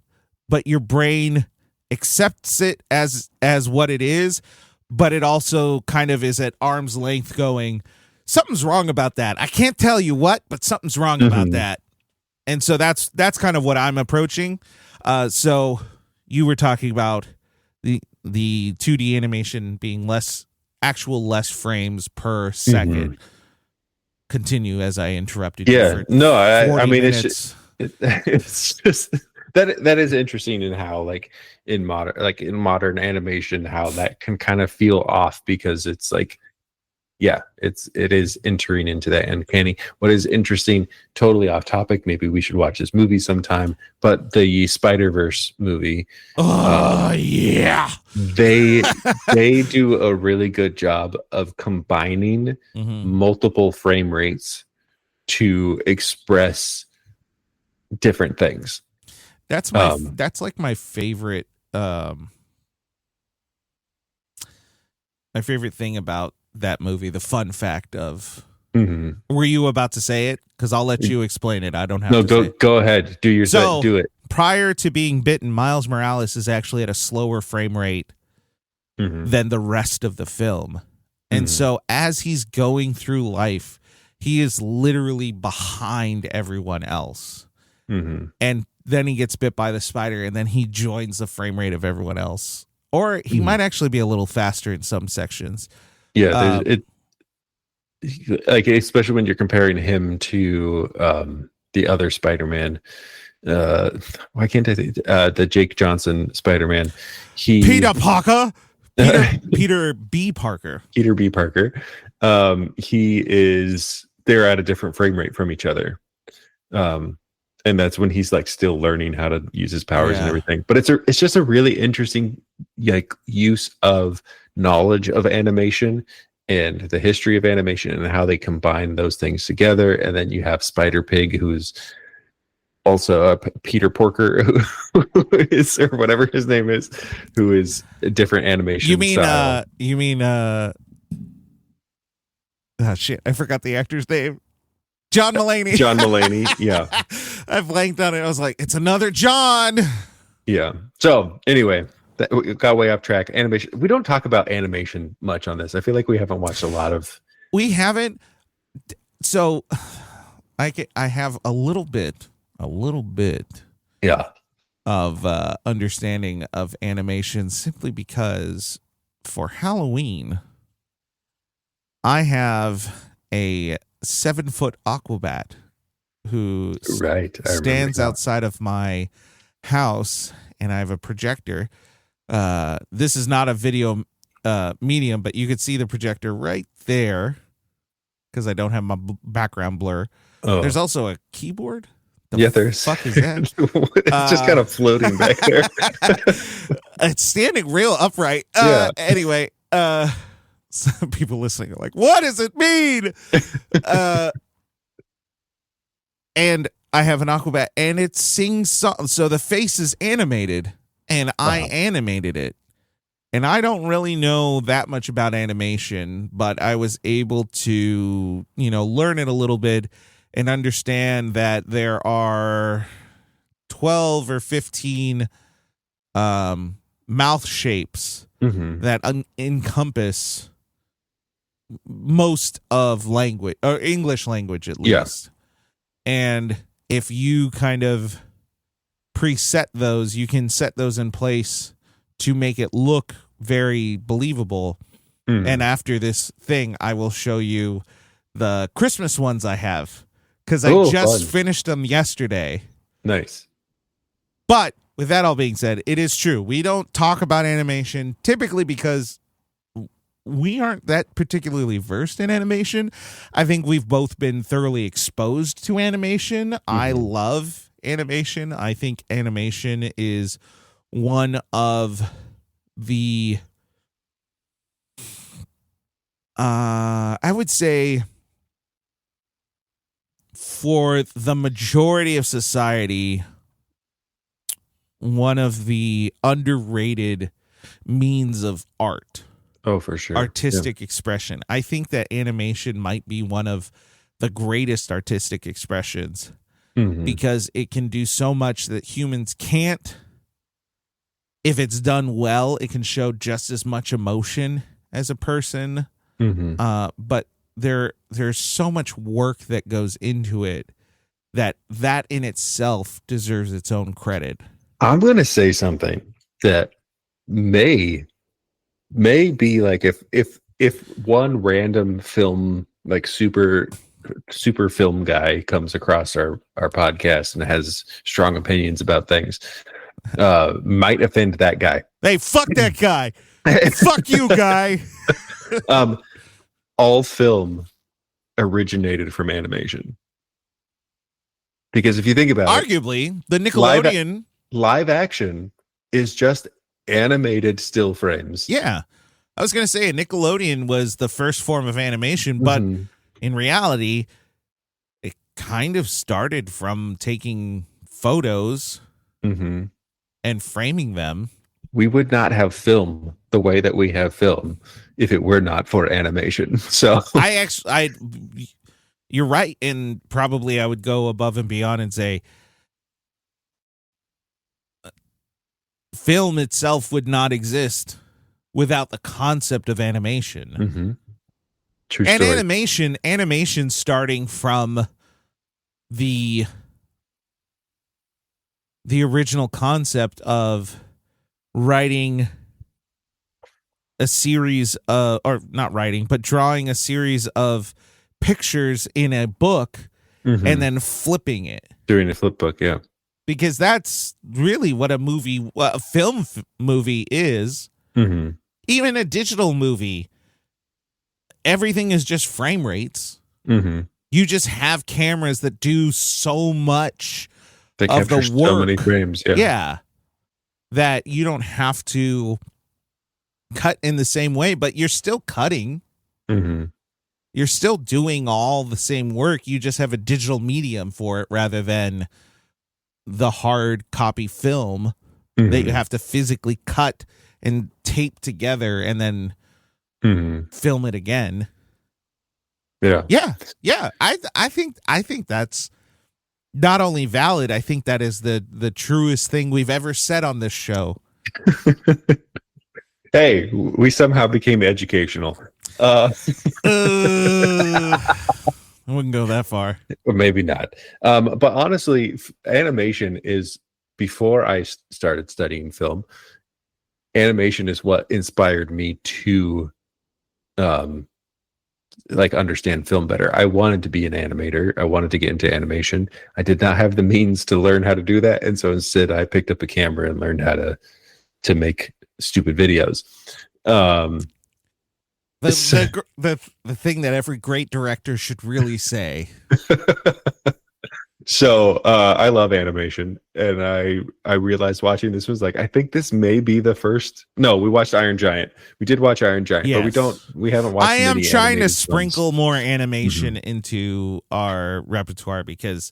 but your brain accepts it as what it is, but it also kind of is at arm's length going, something's wrong about that. I can't tell you what, but something's wrong about that. And so that's kind of what I'm approaching. So you were talking about the 2D animation being less frames per second. Continue as I interrupted you.
Yeah, no, I mean,
minutes.
it's just that is interesting in how like in modern animation, how that can kind of feel off, because it's like, yeah, it is entering into that uncanny. What is interesting, totally off topic, maybe we should watch this movie sometime, but the Spider-Verse movie,
yeah,
they do a really good job of combining multiple frame rates to express different things.
That's like my favorite my favorite thing about that movie, the fun fact of. Were you about to say it? Because I'll let you explain it. I don't have to.
No, go ahead. Do your thing. Do it.
Prior to being bitten, Miles Morales is actually at a slower frame rate than the rest of the film. And so as he's going through life, he is literally behind everyone else. And then he gets bit by the spider, and then he joins the frame rate of everyone else. or he might actually be a little faster in some sections.
Yeah, like especially when you're comparing him to the other Spider-Man. Why can't I think the Jake Johnson Spider-Man?
Peter Parker. Peter B. Parker.
Peter B. Parker. They're at a different frame rate from each other. And that's when he's like still learning how to use his powers and everything. But it's just a really interesting like use of knowledge of animation and the history of animation and how they combine those things together. And then you have Spider Pig, who's also Peter Porker, who is, or whatever his name is, who is a different animation.
You mean oh shit, I forgot the actor's name. John Mulaney.
John Mulaney, yeah.
I blanked on it. I was like, it's another John.
Yeah. So anyway, we got way off track. Animation. We don't talk about animation much on this. I feel like we haven't watched a lot of.
We haven't. So I have a little bit.
Yeah.
Of understanding of animation simply because for Halloween, I have a 7-foot Aquabat who stands outside of my house, and I have a projector. This is not a video medium, but you could see the projector right there because I don't have my background blur. Oh. There's also a keyboard.
There's.
Fuck is that?
It's just kind of floating back there.
It's standing real upright. Anyway, some people listening are like, what does it mean? And I have an Aquabat, and it sings songs. So the face is animated, and I animated it. And I don't really know that much about animation, but I was able to, learn it a little bit and understand that there are 12 or 15 mouth shapes that encompass most of language, or English language at least.
Yes.
And if you kind of preset those, you can set those in place to make it look very believable. And after this thing, I will show you the Christmas ones I have, because I just finished them yesterday.
Nice.
But with that all being said, it is true. We don't talk about animation typically because we aren't that particularly versed in animation. I think we've both been thoroughly exposed to animation. I love animation. I think animation is one of the, I would say, for the majority of society, one of the underrated means of art.
Oh, for sure.
Artistic expression. I think that animation might be one of the greatest artistic expressions because it can do so much that humans can't. If it's done well, it can show just as much emotion as a person. But there's so much work that goes into it that in itself deserves its own credit.
I'm going to say something that may be like if one random film, like super film guy, comes across our podcast and has strong opinions about things, might offend that guy.
Hey, fuck that guy. Fuck you, guy.
All film originated from animation, because if you think about
arguably the Nickelodeon
live action is just animated still frames.
Yeah, I was gonna say Nickelodeon was the first form of animation, but in reality it kind of started from taking photos and framing them.
We would not have film the way that we have film if it were not for animation. So you're right. And probably I would go above and beyond and say film itself would not exist without the concept of animation. True
and
story.
Animation starting from the original concept of writing a series of, or not writing, but drawing a series of pictures in a book and then flipping it.
Doing a flip book, yeah.
Because that's really what a film movie is. Even a digital movie, everything is just frame rates. You just have cameras that do so much of the work.
So many frames,
yeah, that you don't have to cut in the same way, but you're still cutting. You're still doing all the same work. You just have a digital medium for it rather than the hard copy film that you have to physically cut and tape together and then film it again. Yeah. I think that's not only valid. I think that is the truest thing we've ever said on this show.
Hey, we somehow became educational.
I wouldn't go that far.
Or maybe not. But honestly, animation is, before I started studying film, animation is what inspired me to understand film better. I wanted to be an animator. I wanted to get into animation. I did not have the means to learn how to do that. And so instead I picked up a camera and learned how to make stupid videos.
The thing that every great director should really say.
So I love animation, and I realized watching this was like, I think this may be the first. No, we watched Iron Giant. We did watch Iron Giant,
yes.
but we haven't watched.
I am trying to
films.
sprinkle more animation into our repertoire, because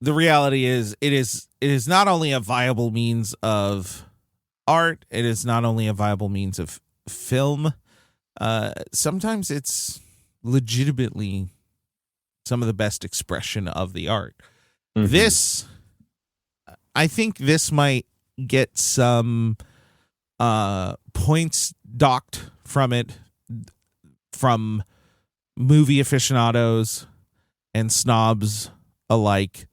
the reality is it is not only a viable means of art, it is not only a viable means of film. Sometimes it's legitimately some of the best expression of the art. This, I think this might get some points docked from it, from movie aficionados and snobs alike,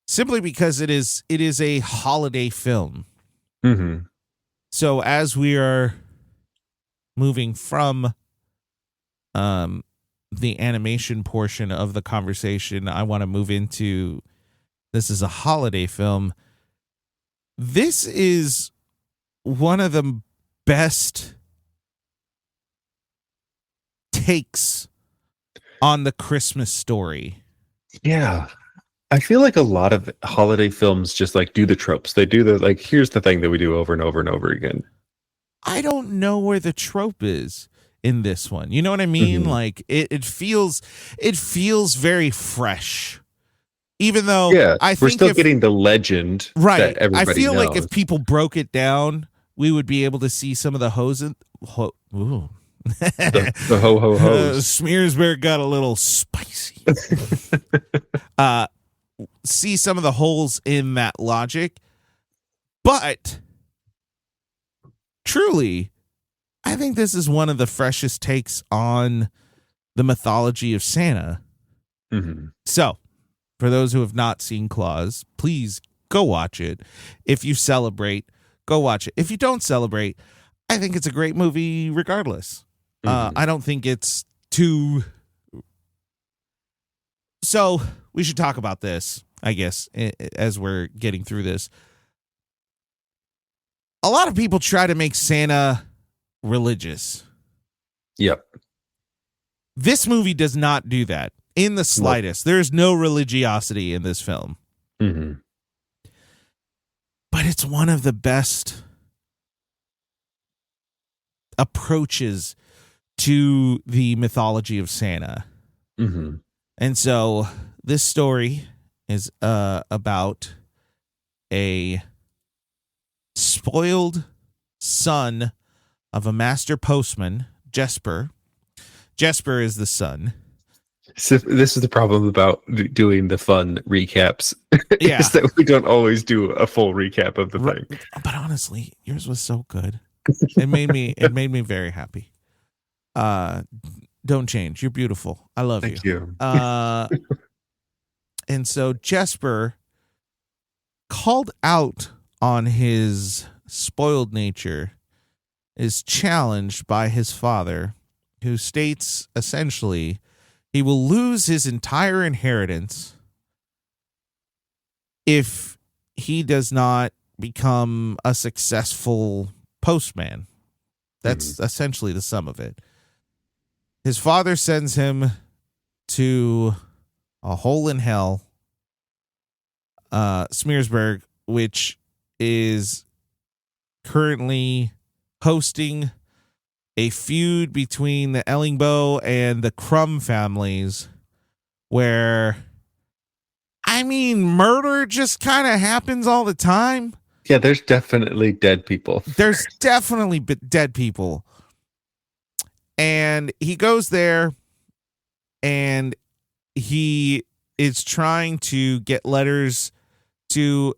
simply because it is a holiday film. So as we are moving from the animation portion of the conversation, I want to move into, this is a holiday film. This is one of the best takes on the Christmas story.
Yeah. I feel like a lot of holiday films just like do the tropes. They do here's the thing that we do over and over and over again. I
don't know where the trope is in this one. You know what I mean? Like it feels very fresh. Even though
we're still getting the legend, right? That everybody
I feel
knows.
like if people broke it down, we would be able to see some of the the
ho ho hos.
Smearsberg got a little spicy. See some of the holes in that logic, but truly, I think this is one of the freshest takes on the mythology of Santa. So, for those who have not seen Klaus, please go watch it. If you celebrate, go watch it. If you don't celebrate, I think it's a great movie regardless. I don't think it's too... So, we should talk about this, I guess, as we're getting through this. A lot of people try to make Santa religious.
Yep.
This movie does not do that in the slightest. There is no religiosity in this film. But it's one of the best approaches to the mythology of Santa. And so this story is about a spoiled son of a master postman, Jesper. Jesper is the son.
So this is the problem about doing the fun recaps.
Yeah.
Is that we don't always do a full recap of the thing.
But honestly, yours was so good. It made me very happy. Don't change. You're beautiful. I love you.
Thank you.
And so Jesper called out on his spoiled nature is challenged by his father, who states essentially he will lose his entire inheritance if he does not become a successful postman. That's essentially the sum of it. His father sends him to a hole in hell, Smearsburg, which is currently hosting a feud between the Ellingbo and the Crumb families, where, I mean, murder just kind of happens all the time.
Yeah, there's definitely dead people.
There's definitely dead people. And he goes there and he is trying to get letters going.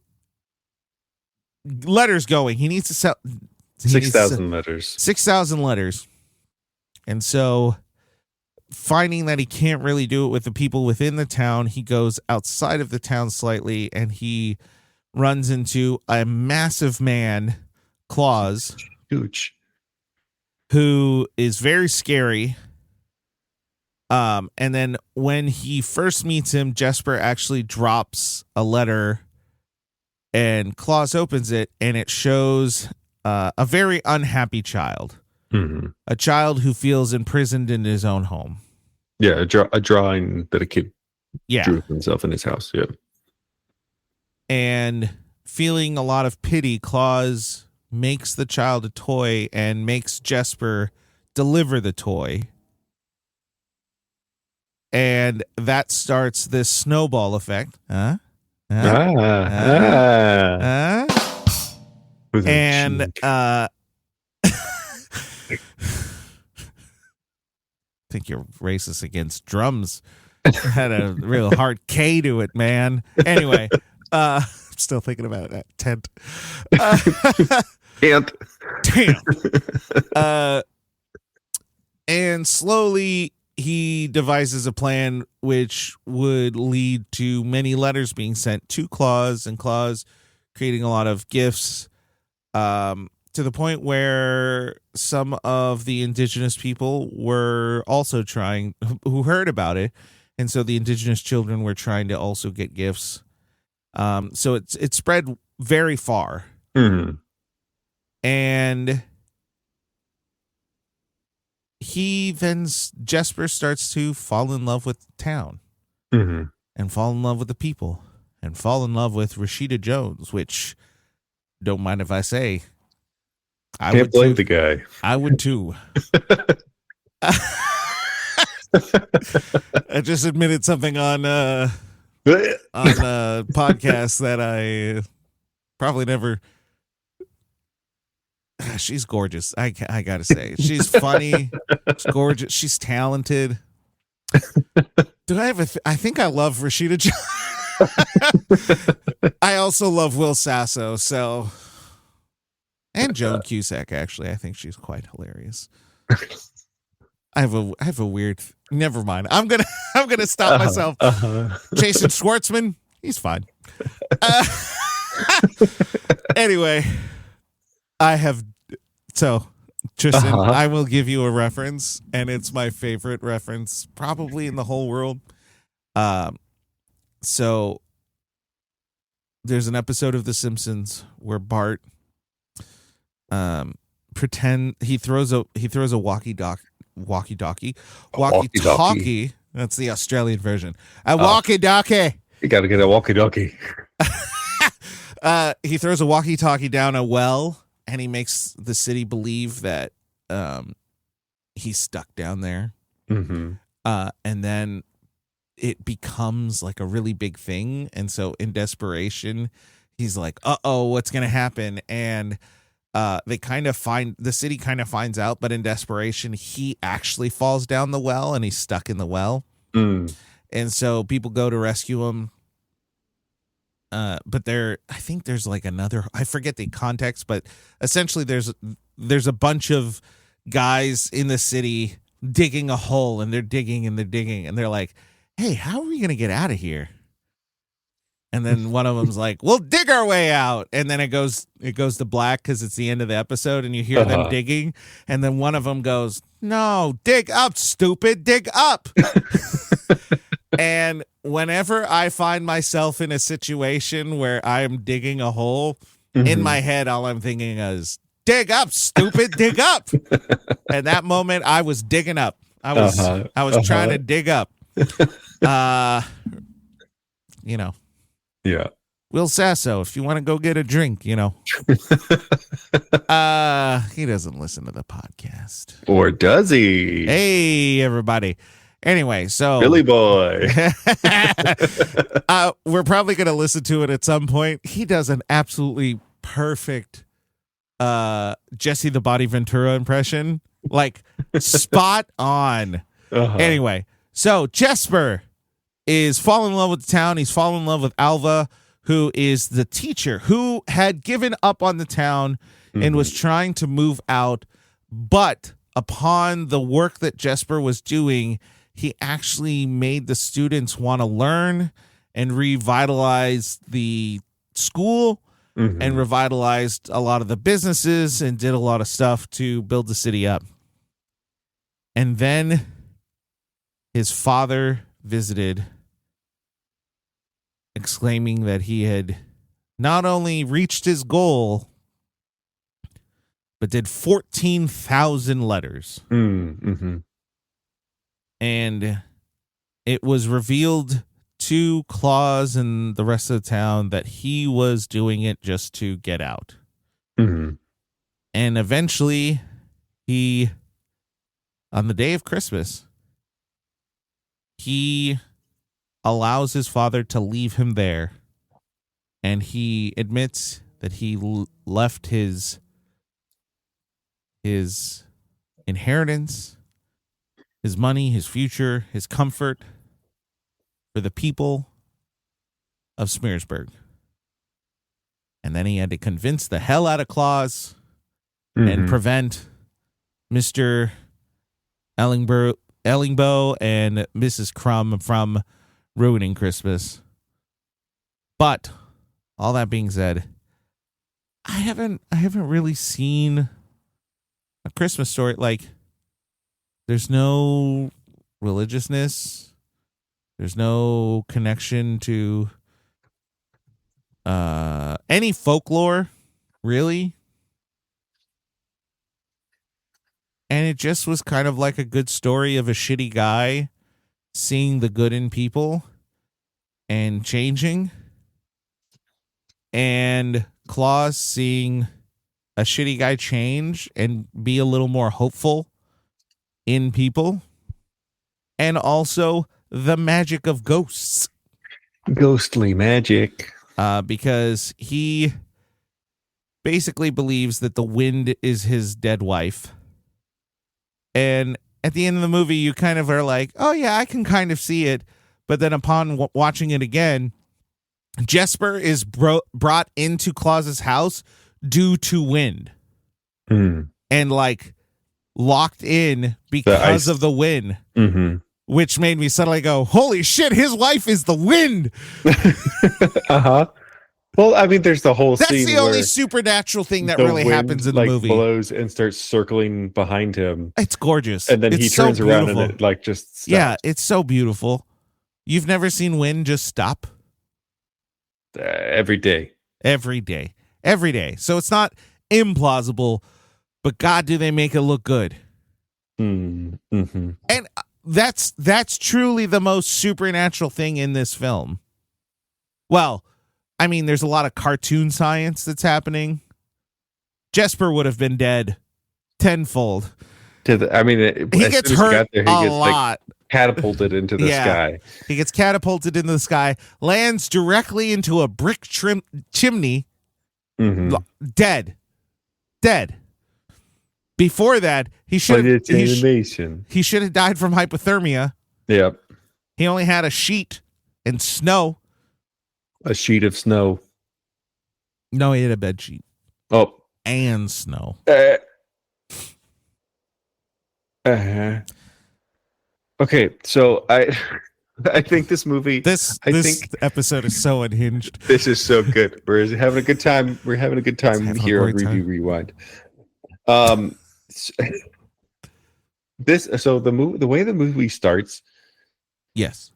He needs to sell
6,000 letters.
6,000 letters. And so, finding that he can't really do it with the people within the town, he goes outside of the town slightly and he runs into a massive man, Klaus.
Huge.
Who is very scary. And then when he first meets him, Jesper actually drops a letter and Klaus opens it and it shows a very unhappy child.
Mm-hmm.
A child who feels imprisoned in his own home.
Yeah, a drawing that a kid drew of himself in his house. Yeah.
And feeling a lot of pity, Klaus makes the child a toy and makes Jesper deliver the toy. And that starts this snowball effect. And I think you're racist against drums. Had a real hard K to it, man. Anyway, I'm still thinking about that tent.
Damn.
And slowly he devises a plan which would lead to many letters being sent to Klaus, and Klaus creating a lot of gifts, to the point where some of the indigenous people were also trying, who heard about it, and so the indigenous children were trying to also get gifts. So it spread very far.
Mm-hmm.
And Jesper starts to fall in love with the town, and fall in love with the people, and fall in love with Rashida Jones, which, don't mind if I say, I
can't blame the guy.
I would too. I just admitted something on a podcast that I probably never. She's gorgeous. I gotta say, she's funny. She's gorgeous. She's talented. Do I have I think I love Rashida Jones. I also love Will Sasso. So, and Joan Cusack. Actually, I think she's quite hilarious. I have a weird. Never mind. I'm gonna stop myself. Jason Schwartzman. He's fine. Anyway. Tristan, I will give you a reference, and it's my favorite reference probably in the whole world. So there's an episode of The Simpsons where Bart he throws a walkie-talkie. That's the Australian version. A walkie-talkie.
You got to get a walkie-talkie.
He throws a walkie-talkie down a well. And he makes the city believe that he's stuck down there.
Mm-hmm.
And then it becomes like a really big thing. And so in desperation, he's like, uh-oh, what's going to happen? And the city kind of finds out, but in desperation, he actually falls down the well and he's stuck in the well.
Mm.
And so people go to rescue him. But I think there's like another, I forget the context, but essentially there's a bunch of guys in the city digging a hole, and they're digging and they're like, hey, how are we going to get out of here? And then one of them's like, we'll dig our way out. And then it goes to black because it's the end of the episode and you hear them digging. And then one of them goes, no, dig up, stupid, dig up. And whenever I find myself in a situation where I'm digging a hole, in my head, all I'm thinking is, dig up, stupid, dig up. At that moment, I was digging up. I was trying to dig up.
Yeah.
Will Sasso, if you want to go get a drink, he doesn't listen to the podcast.
Or does he?
Hey, everybody. Anyway, so
Billy boy.
We're probably going to listen to it at some point. He does an absolutely perfect Jesse the Body Ventura impression. Like, spot on. Anyway, so Jesper is falling in love with the town. He's fallen in love with Alva, who is the teacher who had given up on the town and was trying to move out. But upon the work that Jesper was doing, he actually made the students want to learn and revitalize the school and revitalized a lot of the businesses and did a lot of stuff to build the city up. And then his father visited, exclaiming that he had not only reached his goal, but did 14,000 letters. And it was revealed to Klaus and the rest of the town that he was doing it just to get out. And eventually, on the day of Christmas, he allows his father to leave him there, and he admits that he left his inheritance, his money, his future, his comfort for the people of Smearsburg. And then he had to convince the hell out of Klaus and prevent Mr. Ellingbo and Mrs. Crumb from ruining Christmas. But all that being said, I haven't really seen a Christmas story. Like, there's no religiousness, there's no connection to any folklore, really. And it just was kind of like a good story of a shitty guy seeing the good in people and changing, and Klaus seeing a shitty guy change and be a little more hopeful in people, and also the magic of ghosts.
Ghostly magic.
Because he basically believes that the wind is his dead wife. And at the end of the movie, you kind of are like, oh, yeah, I can kind of see it. But then upon watching it again, Jesper is brought into Klaus's house due to wind. And like locked in because of the wind. Which made me suddenly go, holy shit, his wife is the wind.
Well, I mean, there's the whole
That's
scene
the only supernatural thing that really happens in the movie.
Blows and starts circling behind him.
It's gorgeous.
And then he turns around and it like just stops.
Yeah, it's so beautiful. You've never seen wind just stop?
Every day.
Every day. Every day. So it's not implausible, but God, do they make it look good. And that's truly the most supernatural thing in this film. Well, I mean, there's a lot of cartoon science that's happening. Jesper would have been dead tenfold.
He
gets hurt a lot.
Like, catapulted into the sky.
He gets catapulted into the sky, lands directly into a brick chimney. Dead. Before that, he should have died from hypothermia.
Yep.
He only had a sheet and snow.
A sheet of snow.
No, he had a bed sheet.
Oh.
And snow.
Okay, so I think this movie.
This episode is so unhinged.
This is so good. We're having a good time. We're having a good time here on Review Rewind. The way the movie starts.
Yes.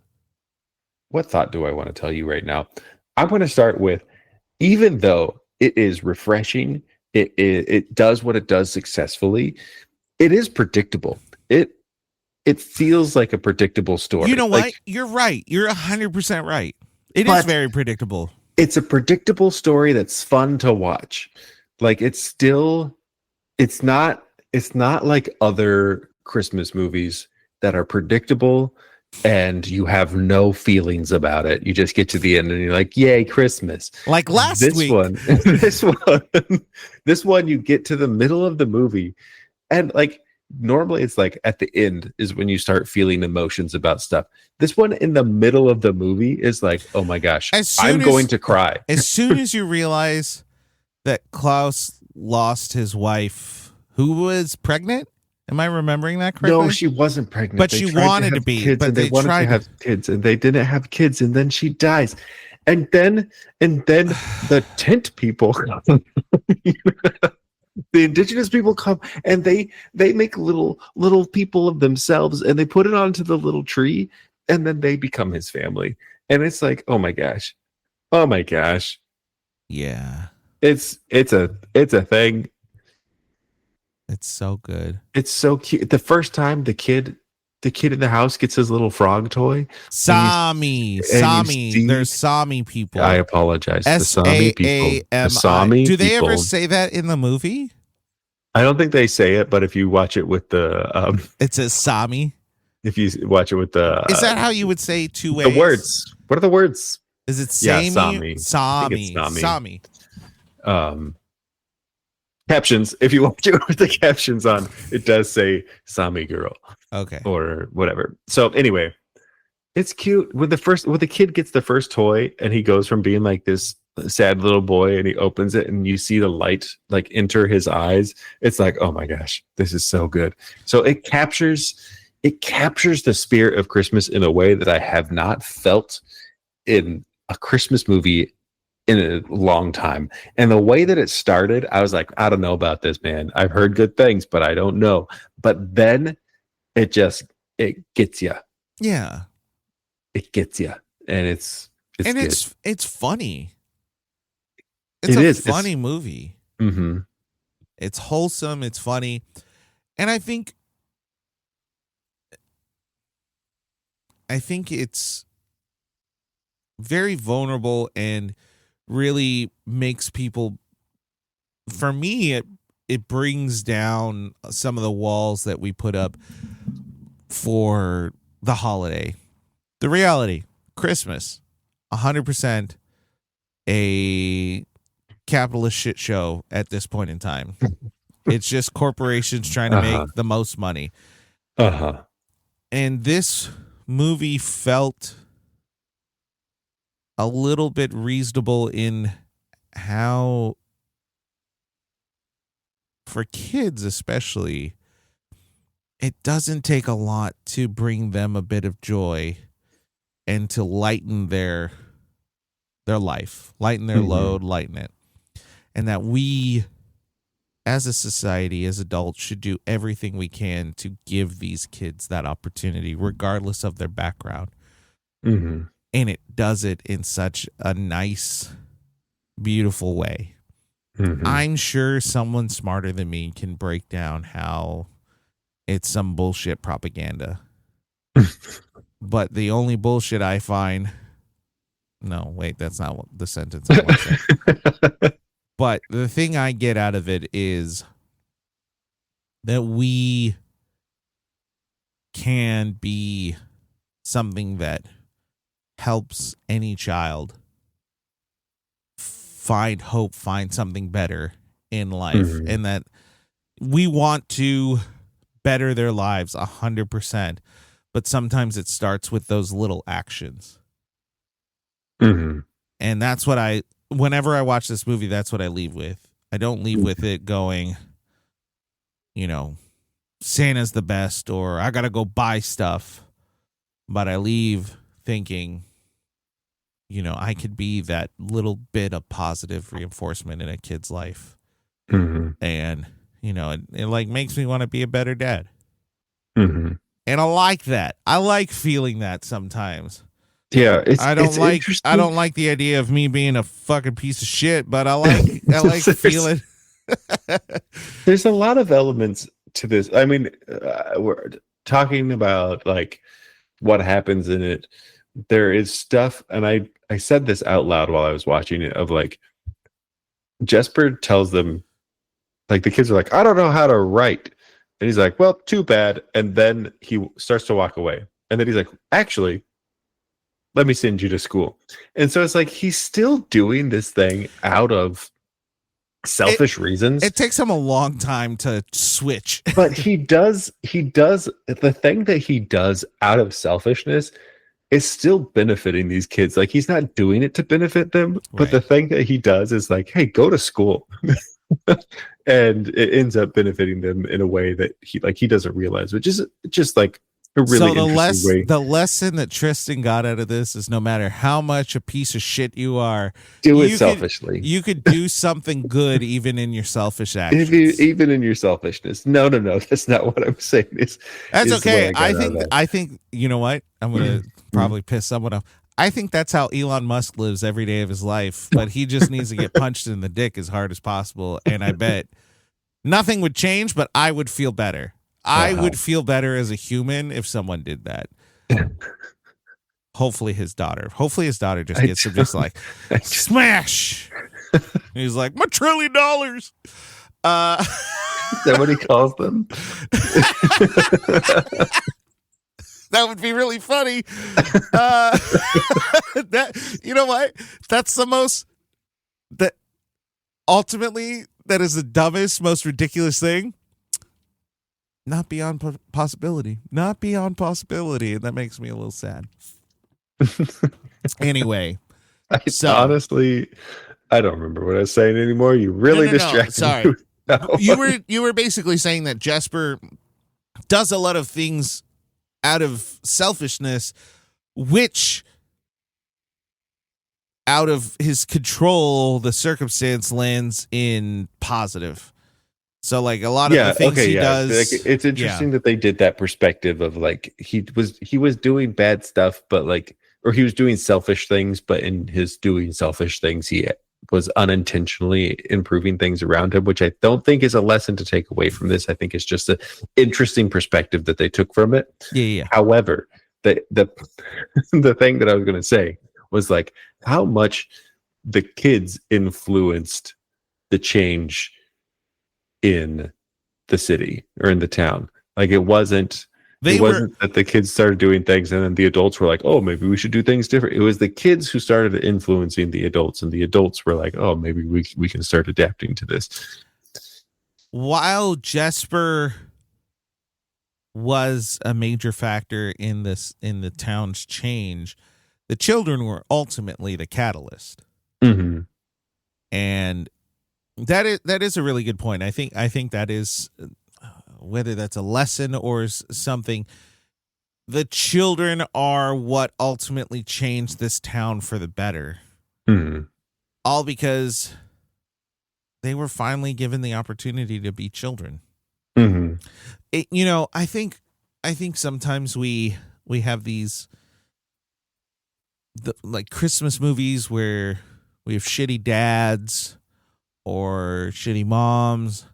What thought do I want to tell you right now? I'm going to start with, even though it is refreshing, it does what it does successfully. It is predictable. It feels like a predictable story.
You know what? You're right. You're 100% right. It is very predictable.
It's a predictable story that's fun to watch. Like it's not like other Christmas movies that are predictable and you have no feelings about it. You just get to the end and you're like, yay, Christmas.
Like last week.
This one, you get to the middle of the movie and like, normally it's like at the end is when you start feeling emotions about stuff. This one in the middle of the movie is like, oh my gosh, I'm going to cry.
As soon as you realize that Klaus lost his wife, who was pregnant. Am I remembering that correctly?
No, she wasn't pregnant.
But she wanted to be.
But they wanted to have kids and they didn't have kids. And then she dies. And then the tent people the indigenous people come and they make little people of themselves and they put it onto the little tree and then they become his family. And it's like, oh my gosh.
Yeah.
It's a thing.
It's so good.
It's so cute. The first time the kid in the house gets his little frog toy.
Sami. There's Sami people.
I apologize. The Sami people. The Sami
Do they
people.
ever say that in the movie?
I don't think they say it, but if you watch it with the
it says Sami.
If you watch it with the
is that how you would say two ways?
The words. What are the words?
Is it Sami?
Yeah,
Sami.
Captions. If you watch it with the captions on, it does say Sami girl.
Okay.
Or whatever. So anyway, it's cute when the kid gets the first toy and he goes from being like this sad little boy and he opens it and you see the light like enter his eyes. It's like, oh my gosh, this is so good. So it captures the spirit of Christmas in a way that I have not felt in a Christmas movie in a long time. And the way that it started, I was like, I don't know about this, man. I've heard good things, but I don't know. But then it gets you.
Yeah.
It gets you. And it's
funny.
It's
a funny movie.
Mm-hmm.
It's wholesome. It's funny. And I think it's very vulnerable and really makes people, for me, it brings down some of the walls that we put up for the holiday. The reality, Christmas, 100% a capitalist shit show at this point in time. It's just corporations trying to make the most money. And this movie felt a little bit reasonable in how, for kids especially, it doesn't take a lot to bring them a bit of joy and to lighten their life, lighten their load, lighten it. And that we, as a society, as adults, should do everything we can to give these kids that opportunity, regardless of their background.
Mm-hmm.
And it does it in such a nice, beautiful way. Mm-hmm. I'm sure someone smarter than me can break down how it's some bullshit propaganda. But the only bullshit I find... No, wait, that's not what the sentence I want to say. But the thing I get out of it is that we can be something that helps any child find hope, find something better in life, and that we want to better their lives 100%, but sometimes it starts with those little actions. And that's what whenever I watch this movie, that's what I leave with. I don't leave with it going, Santa's the best or I got to go buy stuff, but I leave thinking, I could be that little bit of positive reinforcement in a kid's life.
Mm-hmm.
And, it like makes me want to be a better dad.
Mm-hmm.
And I like that. I like feeling that sometimes.
Yeah,
I don't
interesting.
like the idea of me being a fucking piece of shit, but I like feeling.
There's a lot of elements to this. I mean, we're talking about like what happens in it. There is stuff, and I said this out loud while I was watching it, of like Jesper tells them, like, the kids are like, I don't know how to write. And he's like, well, too bad. And then he starts to walk away. And then he's like, actually, let me send you to school. And so it's like he's still doing this thing out of selfish reasons.
It takes him a long time to switch.
But he does the thing that he does out of selfishness is still benefiting these kids. Like, he's not doing it to benefit them, but
Right.
the thing that he does is like, hey, go to school. And it ends up benefiting them in a way that he doesn't realize, which is just like a really interesting way.
The lesson that Tristan got out of this is no matter how much a piece of shit you are,
do it selfishly.
You could do something good even in your selfish actions.
Even in your selfishness. No, that's not what I'm saying.
That's okay. I think you know what? I'm gonna probably piss someone off. I think that's how Elon Musk lives every day of his life, but he just needs to get punched in the dick as hard as possible. And I bet nothing would change, but I would feel better. I would feel better as a human if someone did that. Hopefully his daughter just gets him just like smash. He's like, my $1 trillion.
Is that what he calls them?
That would be really funny. That, you know what? That's the most, that ultimately, that is the dumbest, most ridiculous thing. Not beyond possibility. Not beyond possibility. And that makes me a little sad. Anyway.
Honestly, I don't remember what I was saying anymore. You really distracted
Sorry.
me.
You were basically saying that Jesper does a lot of things out of selfishness, which out of his control, the circumstance lands in positive. So like a lot of the things he does.
Like, it's interesting that they did that perspective of like he was doing bad stuff, but like, or he was doing selfish things, but in his doing selfish things, he was unintentionally improving things around him, which I don't think is a lesson to take away from this. I think it's just an interesting perspective that they took from it.
Yeah.
However, the the thing that I was going to say was like how much the kids influenced the change in the city or in the town. Like it wasn't that the kids started doing things and then the adults were like, oh, maybe we should do things different. It was the kids who started influencing the adults, and the adults were like, oh, maybe we can start adapting to this.
While Jesper was a major factor in the town's change, the children were ultimately the catalyst.
Mm-hmm.
And that is a really good point. I think that is, whether that's a lesson or something, the children are what ultimately changed this town for the better.
Mm-hmm.
All because they were finally given the opportunity to be children.
Mm-hmm.
I think sometimes we have these like Christmas movies where we have shitty dads or shitty moms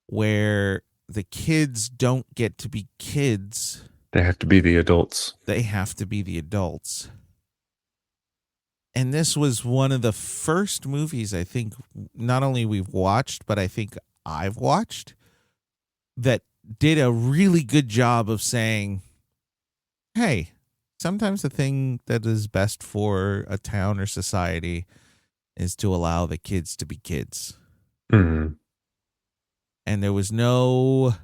where the kids don't get to be kids.
They have to be the adults.
And this was one of the first movies I think not only we've watched, but I think I've watched that did a really good job of saying, hey, sometimes the thing that is best for a town or society is to allow the kids to be kids.
Mm-hmm.
And there's no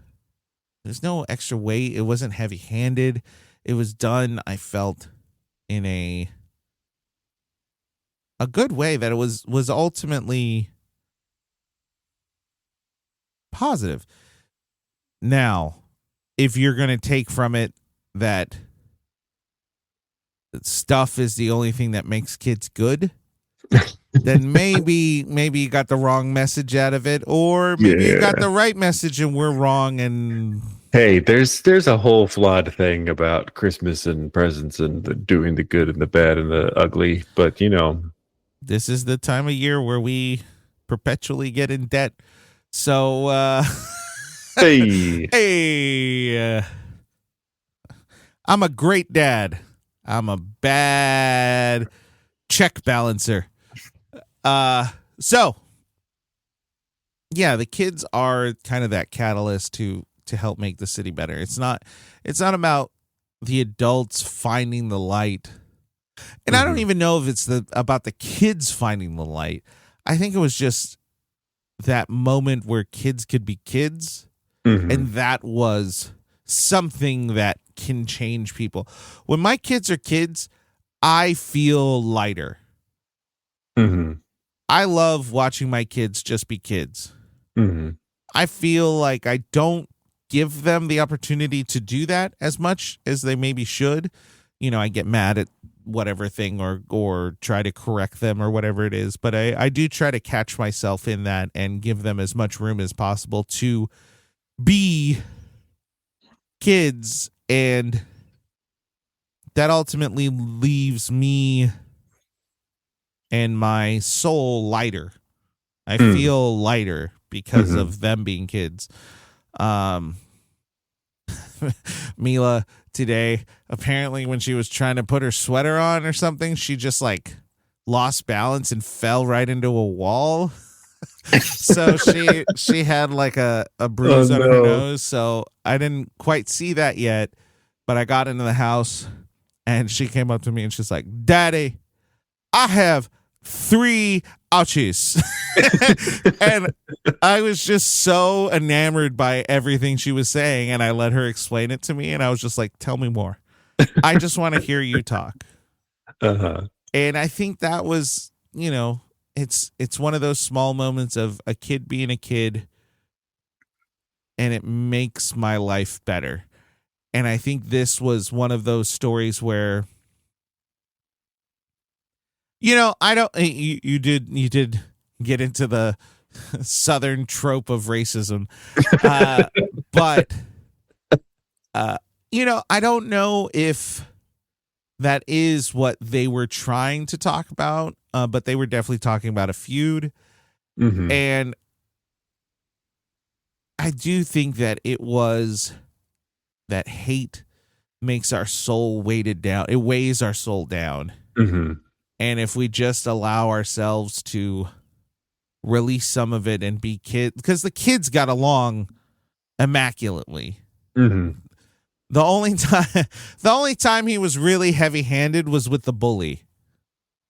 extra weight. It wasn't heavy-handed. It was done, I felt, in a good way that it was ultimately positive. Now, if you're going to take from it that stuff is the only thing that makes kids good, then maybe you got the wrong message out of it, or maybe you got the right message and we're wrong. And
hey, there's a whole flawed thing about Christmas and presents and doing the good and the bad and the ugly. But
this is the time of year where we perpetually get in debt. So, hey, I'm a great dad. I'm a bad check balancer. So yeah, the kids are kind of that catalyst to help make the city better. It's not about the adults finding the light. And I don't even know if it's about the kids finding the light. I think it was just that moment where kids could be kids. And that was something that can change people. When my kids are kids, I feel lighter. I love watching my kids just be kids. I feel like I don't give them the opportunity to do that as much as they maybe should. I get mad at whatever thing or try to correct them or whatever it is. But I do try to catch myself in that and give them as much room as possible to be kids. And that ultimately leaves me and my soul lighter. I feel lighter because of them being kids. Mila today, apparently when she was trying to put her sweater on or something, she just like lost balance and fell right into a wall. So she had like a bruise on her nose. So I didn't quite see that yet, but I got into the house and she came up to me and she's like, "Daddy, I have 3 ouchies." And I was just so enamored by everything she was saying, and I let her explain it to me, and I was just like, "Tell me more. I just want to hear you talk." And I think that was, it's one of those small moments of a kid being a kid, and it makes my life better. And I think this was one of those stories where, I don't. You did get into the Southern trope of racism, but I don't know if that is what they were trying to talk about. But they were definitely talking about a feud, and I do think that it was that hate makes our soul weighted down. It weighs our soul down. And if we just allow ourselves to release some of it and be kids, because the kids got along immaculately. The only time he was really heavy-handed was with the bully.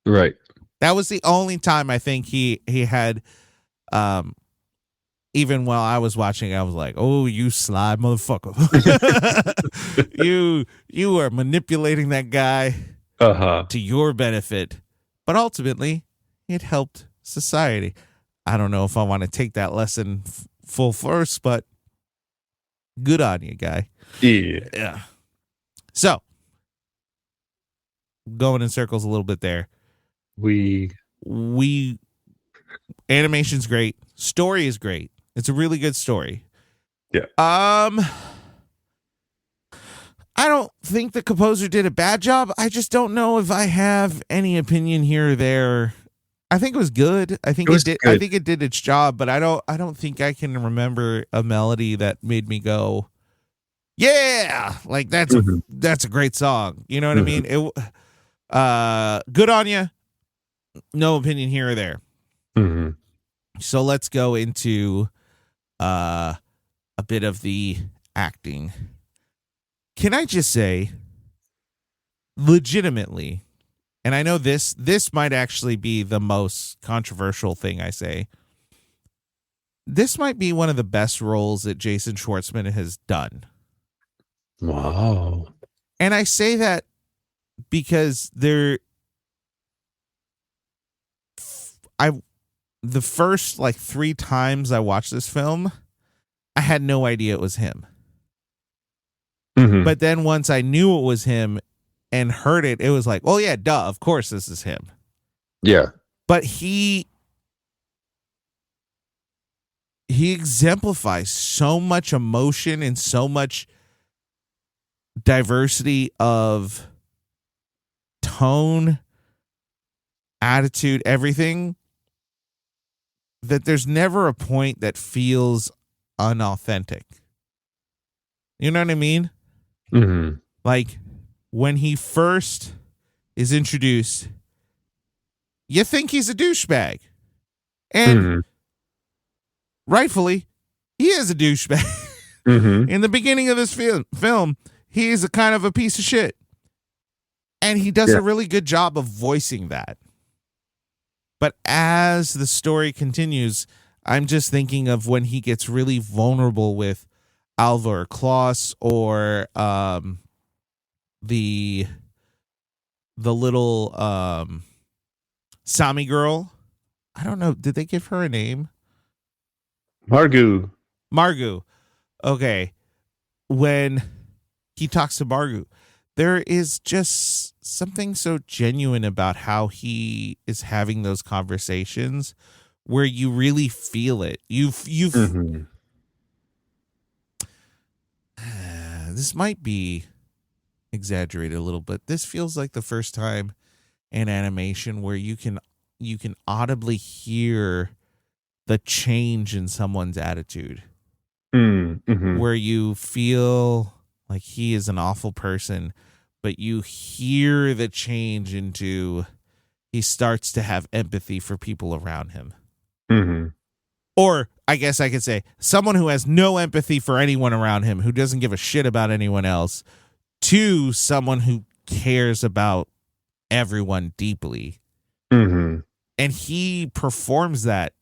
Right.
That was the only time I think he had, even while I was watching, I was like, "Oh, you sly motherfucker." You are manipulating that guy to your benefit. But ultimately, it helped society. I don't know if I want to take that lesson full force, but good on you, guy. Yeah. So, going in circles a little bit there. We animation's great. Story is great. It's a really good story.
Yeah.
I don't think the composer did a bad job. I just don't know if I have any opinion here or there. I think it was good. I think it did. Good. I think it did its job, but I don't think I can remember a melody that made me go, "Yeah, like that's a great song." You know what I mean? Good on you. No opinion here or there. So let's go into a bit of the acting. Can I just say, legitimately, and I know this might actually be the most controversial thing I say, this might be one of the best roles that Jason Schwartzman has done.
Wow.
And I say that because the first 3 times I watched this film, I had no idea it was him. But then once I knew it was him, and heard it, it was like, oh yeah, duh, of course this is him.
Yeah.
But he exemplifies so much emotion and so much diversity of tone, attitude, everything, that there's never a point that feels unauthentic. You know what I mean?
Mm-hmm.
Like when he first is introduced, you think he's a douchebag. And rightfully, he is a douchebag. In the beginning of this film, he is a kind of a piece of shit. And he does a really good job of voicing that. But as the story continues, I'm just thinking of when he gets really vulnerable with Alva or Klaus or the little Sami girl. I don't know. Did they give her a name? Margu. Okay. When he talks to Margu, there is just something so genuine about how he is having those conversations where you really feel it. This might be exaggerated a little, but this feels like the first time in animation where you can audibly hear the change in someone's attitude. Where you feel like he is an awful person, but you hear the change into he starts to have empathy for people around him. Or I guess I could say someone who has no empathy for anyone around him, who doesn't give a shit about anyone else, to someone who cares about everyone deeply. And he performs that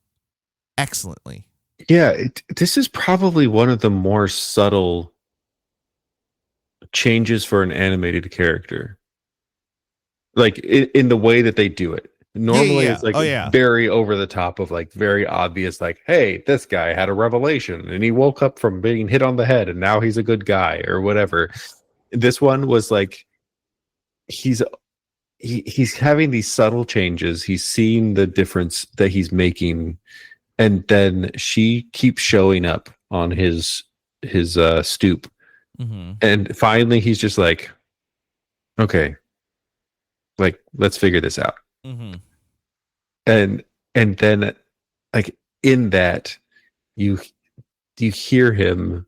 excellently.
Yeah, this is probably one of the more subtle changes for an animated character. Like in the way that they do it. Normally it's like very over the top of like very obvious, like, hey, this guy had a revelation and he woke up from being hit on the head and now he's a good guy or whatever. This one was like he's having these subtle changes. He's seeing the difference that he's making. And then she keeps showing up on his stoop. And finally he's just like, okay, like, let's figure this out. And then like in that you hear him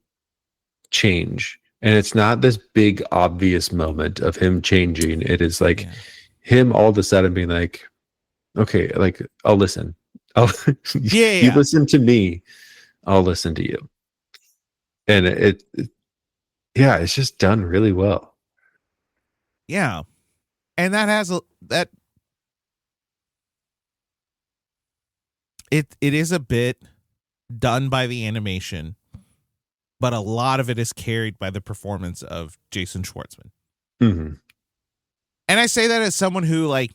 change. And it's not this big obvious moment of him changing. It is like him all of a sudden being like, okay, like I'll listen. You listen to me, I'll listen to you. And it's just done really well.
Yeah. And that has it is a bit done by the animation, but a lot of it is carried by the performance of Jason Schwartzman. And I say that as someone who, like,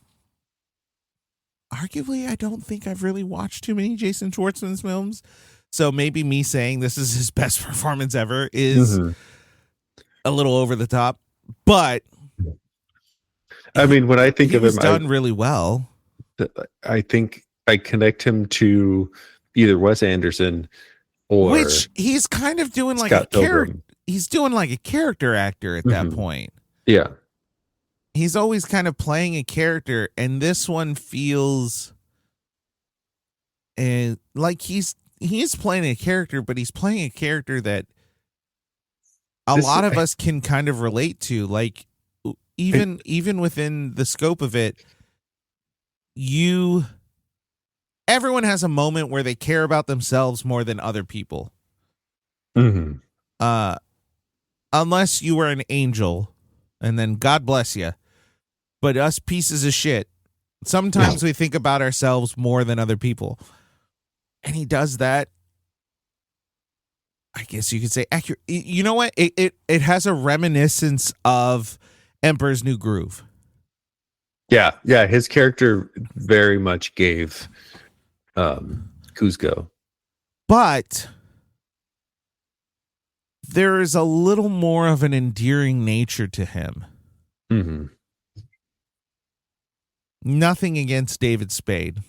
arguably, I don't think I've really watched too many Jason Schwartzman's films. So maybe me saying this is his best performance ever is a little over the top. But
I mean, when I think of him,
he's done really well.
I think I connect him to either Wes Anderson or
which he's kind of doing like a character. He's doing like a character actor at that point.
Yeah.
He's always kind of playing a character, and this one feels like he is playing a character, but he's playing a character that a lot of us can kind of relate to. Like even within the scope of it, everyone has a moment where they care about themselves more than other people. Unless you were an angel, and then God bless you. But us pieces of shit, sometimes we think about ourselves more than other people. And he does that, I guess you could say, accurate. You know what? It has a reminiscence of Emperor's New Groove.
Yeah. His character very much gave Kuzco.
But there is a little more of an endearing nature to him.
Mm-hmm.
Nothing against David Spade,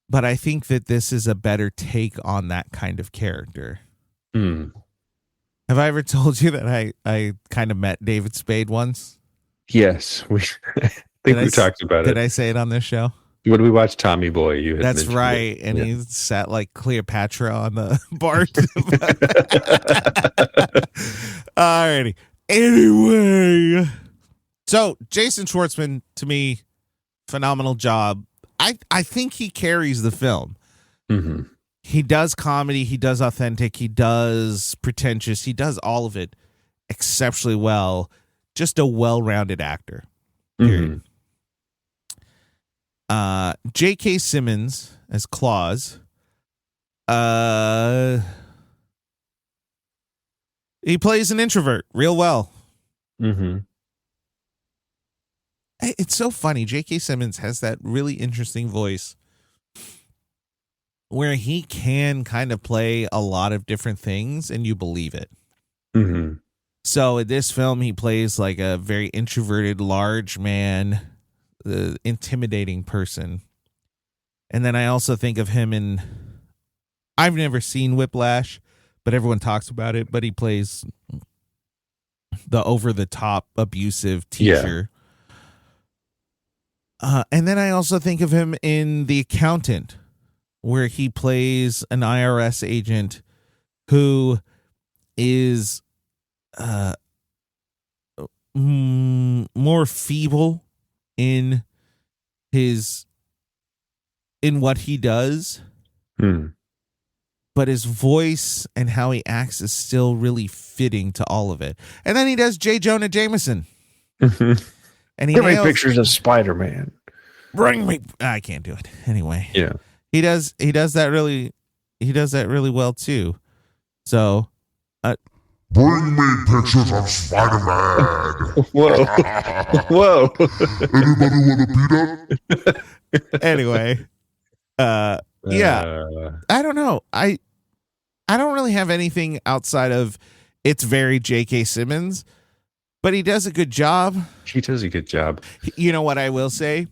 but I think that this is a better take on that kind of character.
Mm.
Have I ever told you that I kind of met David Spade once?
Yes, I think we talked about it.
Did I say it on this show?
When we watched Tommy Boy, you had
That's
mentioned
right.
it.
And he sat like Cleopatra on the bar. Alrighty. Anyway. So Jason Schwartzman, to me, phenomenal job. I think he carries the film.
Mm-hmm.
He does comedy, he does authentic, he does pretentious, he does all of it exceptionally well. Just a well-rounded actor. Period.
Mm-hmm.
J.K. Simmons as Klaus. He plays an introvert real well.
Mm-hmm.
It's so funny. J.K. Simmons has that really interesting voice where he can kind of play a lot of different things and you believe it.
Mm-hmm.
So in this film, he plays like a very introverted, large man, intimidating person. And then I also think of him in, I've never seen Whiplash, but everyone talks about it, but he plays the over-the-top abusive teacher. Yeah. And then I also think of him in The Accountant, where he plays an IRS agent who is more feeble in what he does, but his voice and how he acts is still really fitting to all of it. And then he does J. Jonah Jameson. And he
Give me pictures of Spider-Man.
Bring me. I can't do it anyway.
Yeah,
he does that really. He does that really well too. So,
bring me pictures of Spider-Man.
Whoa, whoa.
Anybody want a peanut?
Anyway, yeah. I don't know. I don't really have anything outside of it's very J.K. Simmons, but he does a good job.
He does a good job.
You know what I will say?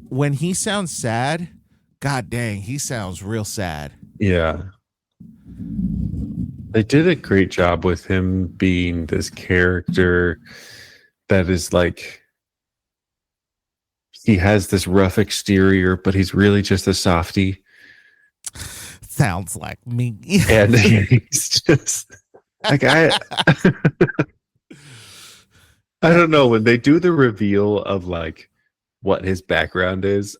When he sounds sad, god dang, he sounds real sad.
Yeah. They did a great job with him being this character that is like, he has this rough exterior, but he's really just a softie.
Sounds like me.
And he's just like, I don't know, when they do the reveal of like what his background is,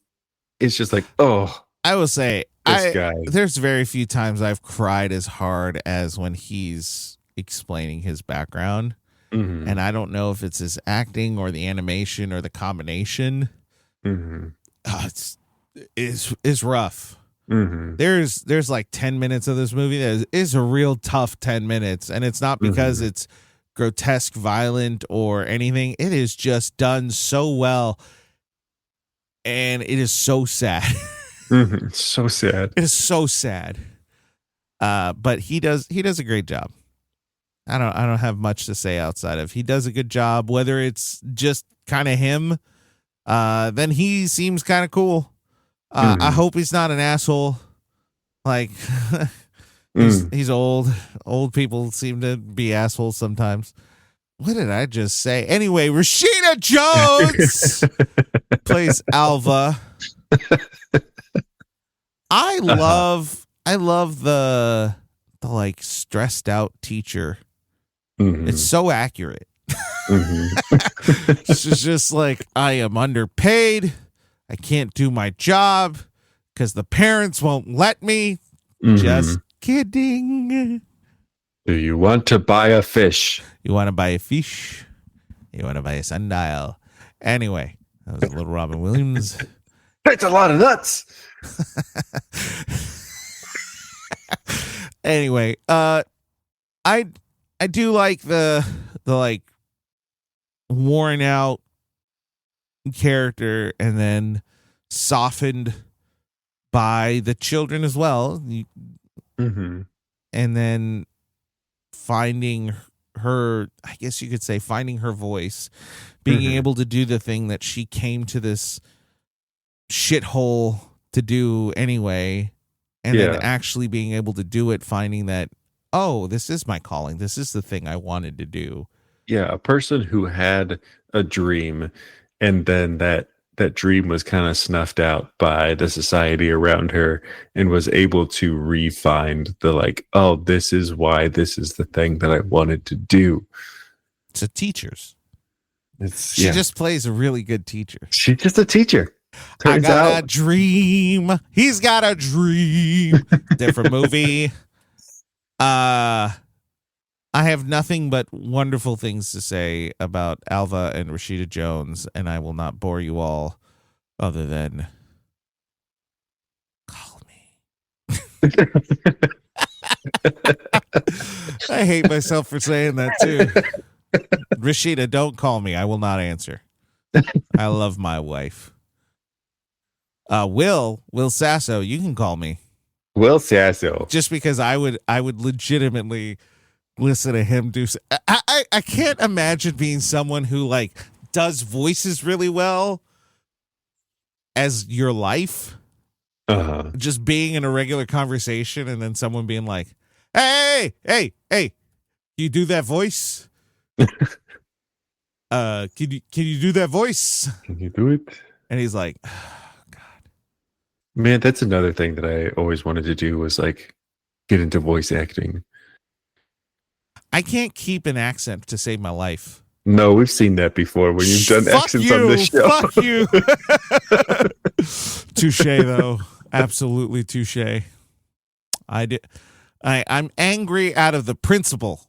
it's just like, oh,
I will say,
this guy.
There's very few times I've cried as hard as when he's explaining his background.
Mm-hmm.
And I don't know if it's his acting or the animation or the combination.
Mm-hmm.
It's rough.
Mm-hmm.
There's like 10 minutes of this movie that is a real tough 10 minutes. And it's not because it's grotesque, violent, or anything. It is just done so well. And it is so sad.
It's so sad.
It is so sad. But he does a great job. I don't have much to say outside of he does a good job. Whether it's just kind of him, then he seems kind of cool. I hope he's not an asshole. Like he's old. Old people seem to be assholes sometimes. What did I just say? Anyway, Rashida Jones plays Alva. I love the like stressed out teacher. It's so accurate. It's just like, I am underpaid. I can't do my job because the parents won't let me. Just kidding.
Do you want to buy a fish?
You want to buy a fish? You want to buy a sundial? Anyway, that was a little Robin Williams.
That's a lot of nuts.
Anyway, I do like the like worn out character and then softened by the children as well. And then finding her, I guess you could say, finding her voice, being able to do the thing that she came to this shithole to do anyway, and then actually being able to do it, finding that, oh, this is my calling. This is the thing I wanted to do.
Yeah, a person who had a dream, and then that dream was kind of snuffed out by the society around her, and was able to refine the like, oh, this is why this is the thing that I wanted to do.
It's a teacher's.
She
just plays a really good teacher.
She's just a teacher.
I got a dream. He's got a dream. Different movie. I have nothing but wonderful things to say about Alva and Rashida Jones, and I will not bore you all other than call me. I hate myself for saying that too. Rashida, don't call me. I will not answer. I love my wife. Will Sasso, you can call me.
Will Sasso.
Just because I would legitimately listen to him do. I can't imagine being someone who like does voices really well as your life. Just being in a regular conversation and then someone being like, hey, you do that voice? Can you do that voice?
Can you do it?
And he's like, oh, God.
Man, that's another thing that I always wanted to do, was like get into voice acting.
I can't keep an accent to save my life.
No, we've seen that before when you've done accents on this show.
Fuck you. Touche, though. Absolutely touche. I'm angry out of the principle,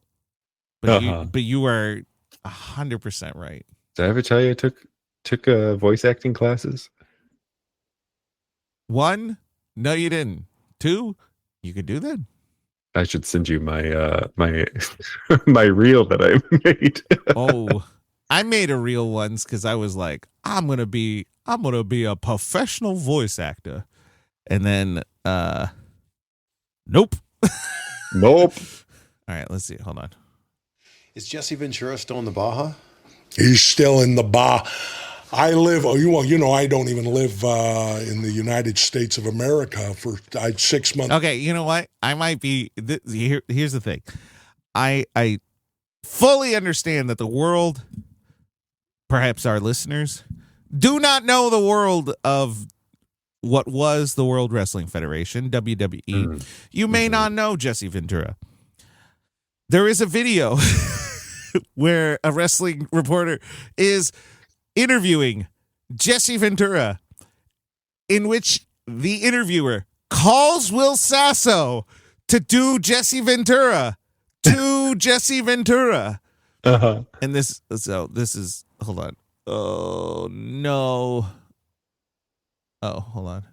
but you are 100% right.
Did I ever tell you I took voice acting classes?
1, no, you didn't. 2, you could do that.
I should send you my my reel that I made.
Oh, I made a reel once because I was like, I'm gonna be a professional voice actor, and then nope.
Nope.
All right, let's see. Hold on.
Is Jesse Ventura still in the Baja?
He's still in the Baja. I live, I don't even live in the United States of America for 6 months.
Okay, you know what? I might be, here's the thing. I fully understand that the world, perhaps our listeners, do not know the world of what was the World Wrestling Federation, WWE. You may not know Jesse Ventura. There is a video where a wrestling reporter is interviewing Jesse Ventura, in which the interviewer calls Will Sasso to do Jesse Ventura to Jesse Ventura. And this is, hold on. Oh no. Oh, hold on.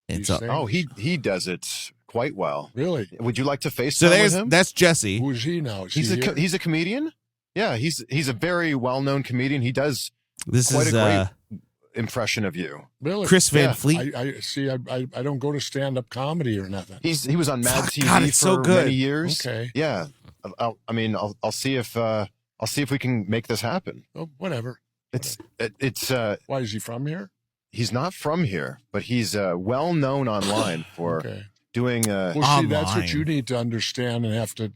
He does it quite well.
Really?
Would you like to FaceTime with him?
That's Jesse.
Who is he now?
He's a comedian. Yeah, he's a very well-known comedian. He does quite a great impression of you.
Really?
Chris Van Fleet.
I see. I don't go to stand-up comedy or nothing.
He was on Mad TV
God, it's
for
so good.
many years.
Okay.
Yeah. I'll see if we can make this happen.
Oh, whatever.
It's
Why is he from here?
He's not from here, but he's well known online for doing.
Well, see, that's what you need to understand and have to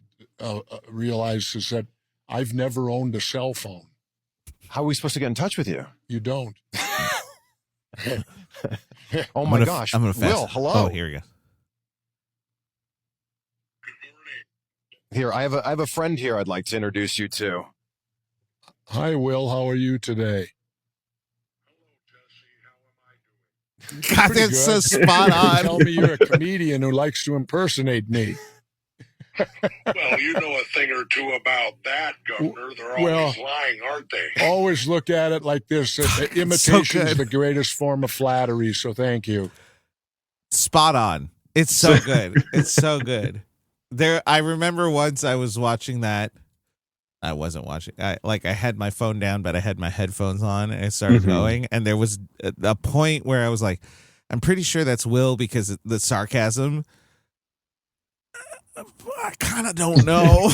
realize is that I've never owned a cell phone.
How are we supposed to get in touch with you?
You don't.
Oh my gosh!
I'm gonna fast.
Will, hello.
Oh, here we go.
Here, I have a friend here. I'd like to introduce you to.
Hi, Will. How are you today?
God, that's so spot on.
Tell me you're a comedian who likes to impersonate me.
Well, you know a thing or two about that, Governor. They're always lying, aren't they?
Always look at it like this. Imitation is the greatest form of flattery, so thank you.
Spot on. It's so good. It's so good. I remember once I was watching that. I wasn't watching. I had my phone down, but I had my headphones on, and it started going. And there was a point where I was like, I'm pretty sure that's Will because of the sarcasm. I kind of don't know.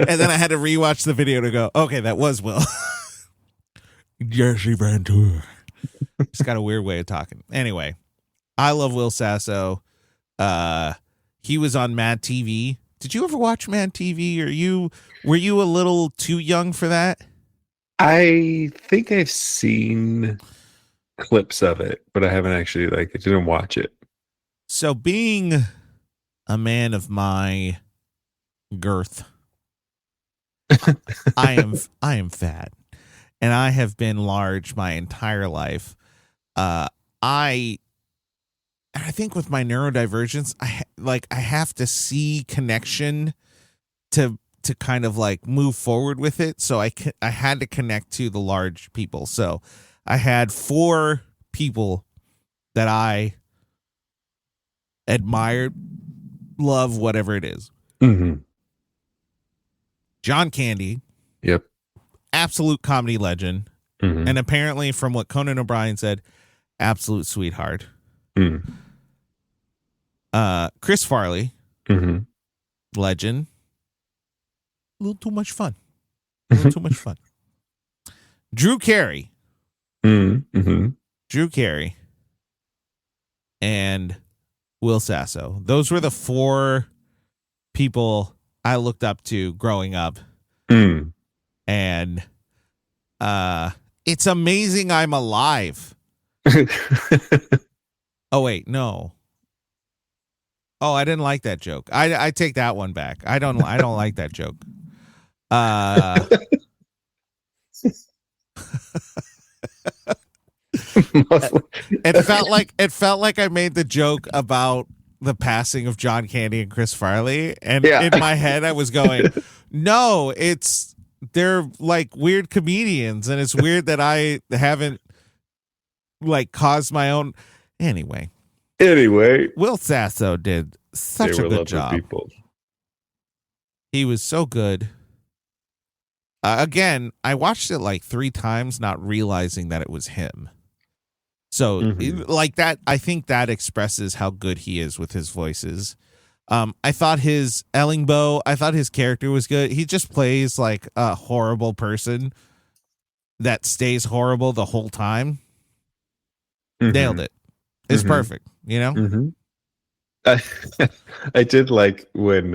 And then I had to rewatch the video to go, okay, that was Will. Jesse Ventura. He's got a weird way of talking. Anyway, I love Will Sasso. He was on Mad TV. Did you ever watch Mad TV? Were you a little too young for that?
I think I've seen clips of it, but I haven't actually I didn't watch it.
So being a man of my girth, I am fat, and I have been large my entire life. I think with my neurodivergence, I have to see connection to kind of move forward with it. So I had to connect to the large people. So I had 4 people that I admired, love, whatever it is.
Mm-hmm.
John Candy.
Yep.
Absolute comedy legend.
Mm-hmm.
And apparently, from what Conan O'Brien said, absolute sweetheart.
Mm.
Chris Farley.
Mm-hmm.
Legend. A little too much fun. A little too much fun. Drew Carey.
Mm-hmm.
Drew Carey. And Will Sasso. Those were the 4 people I looked up to growing up.
Mm.
And it's amazing I'm alive. Oh, wait, no. Oh, I didn't like that joke. I take that one back. I don't like that joke. It felt like I made the joke about the passing of John Candy and Chris Farley, and in my head I was going, no, they're weird comedians, and it's weird that I haven't caused my own. Anyway, Will Sasso did such a good job. People. He was so good. Again, I watched it 3 times, not realizing that it was him. So that, I think that expresses how good he is with his voices. I thought his Ellingbo, I thought his character was good. He just plays a horrible person that stays horrible the whole time. Mm-hmm. Nailed it. It's perfect, you know?
Mm-hmm. I did when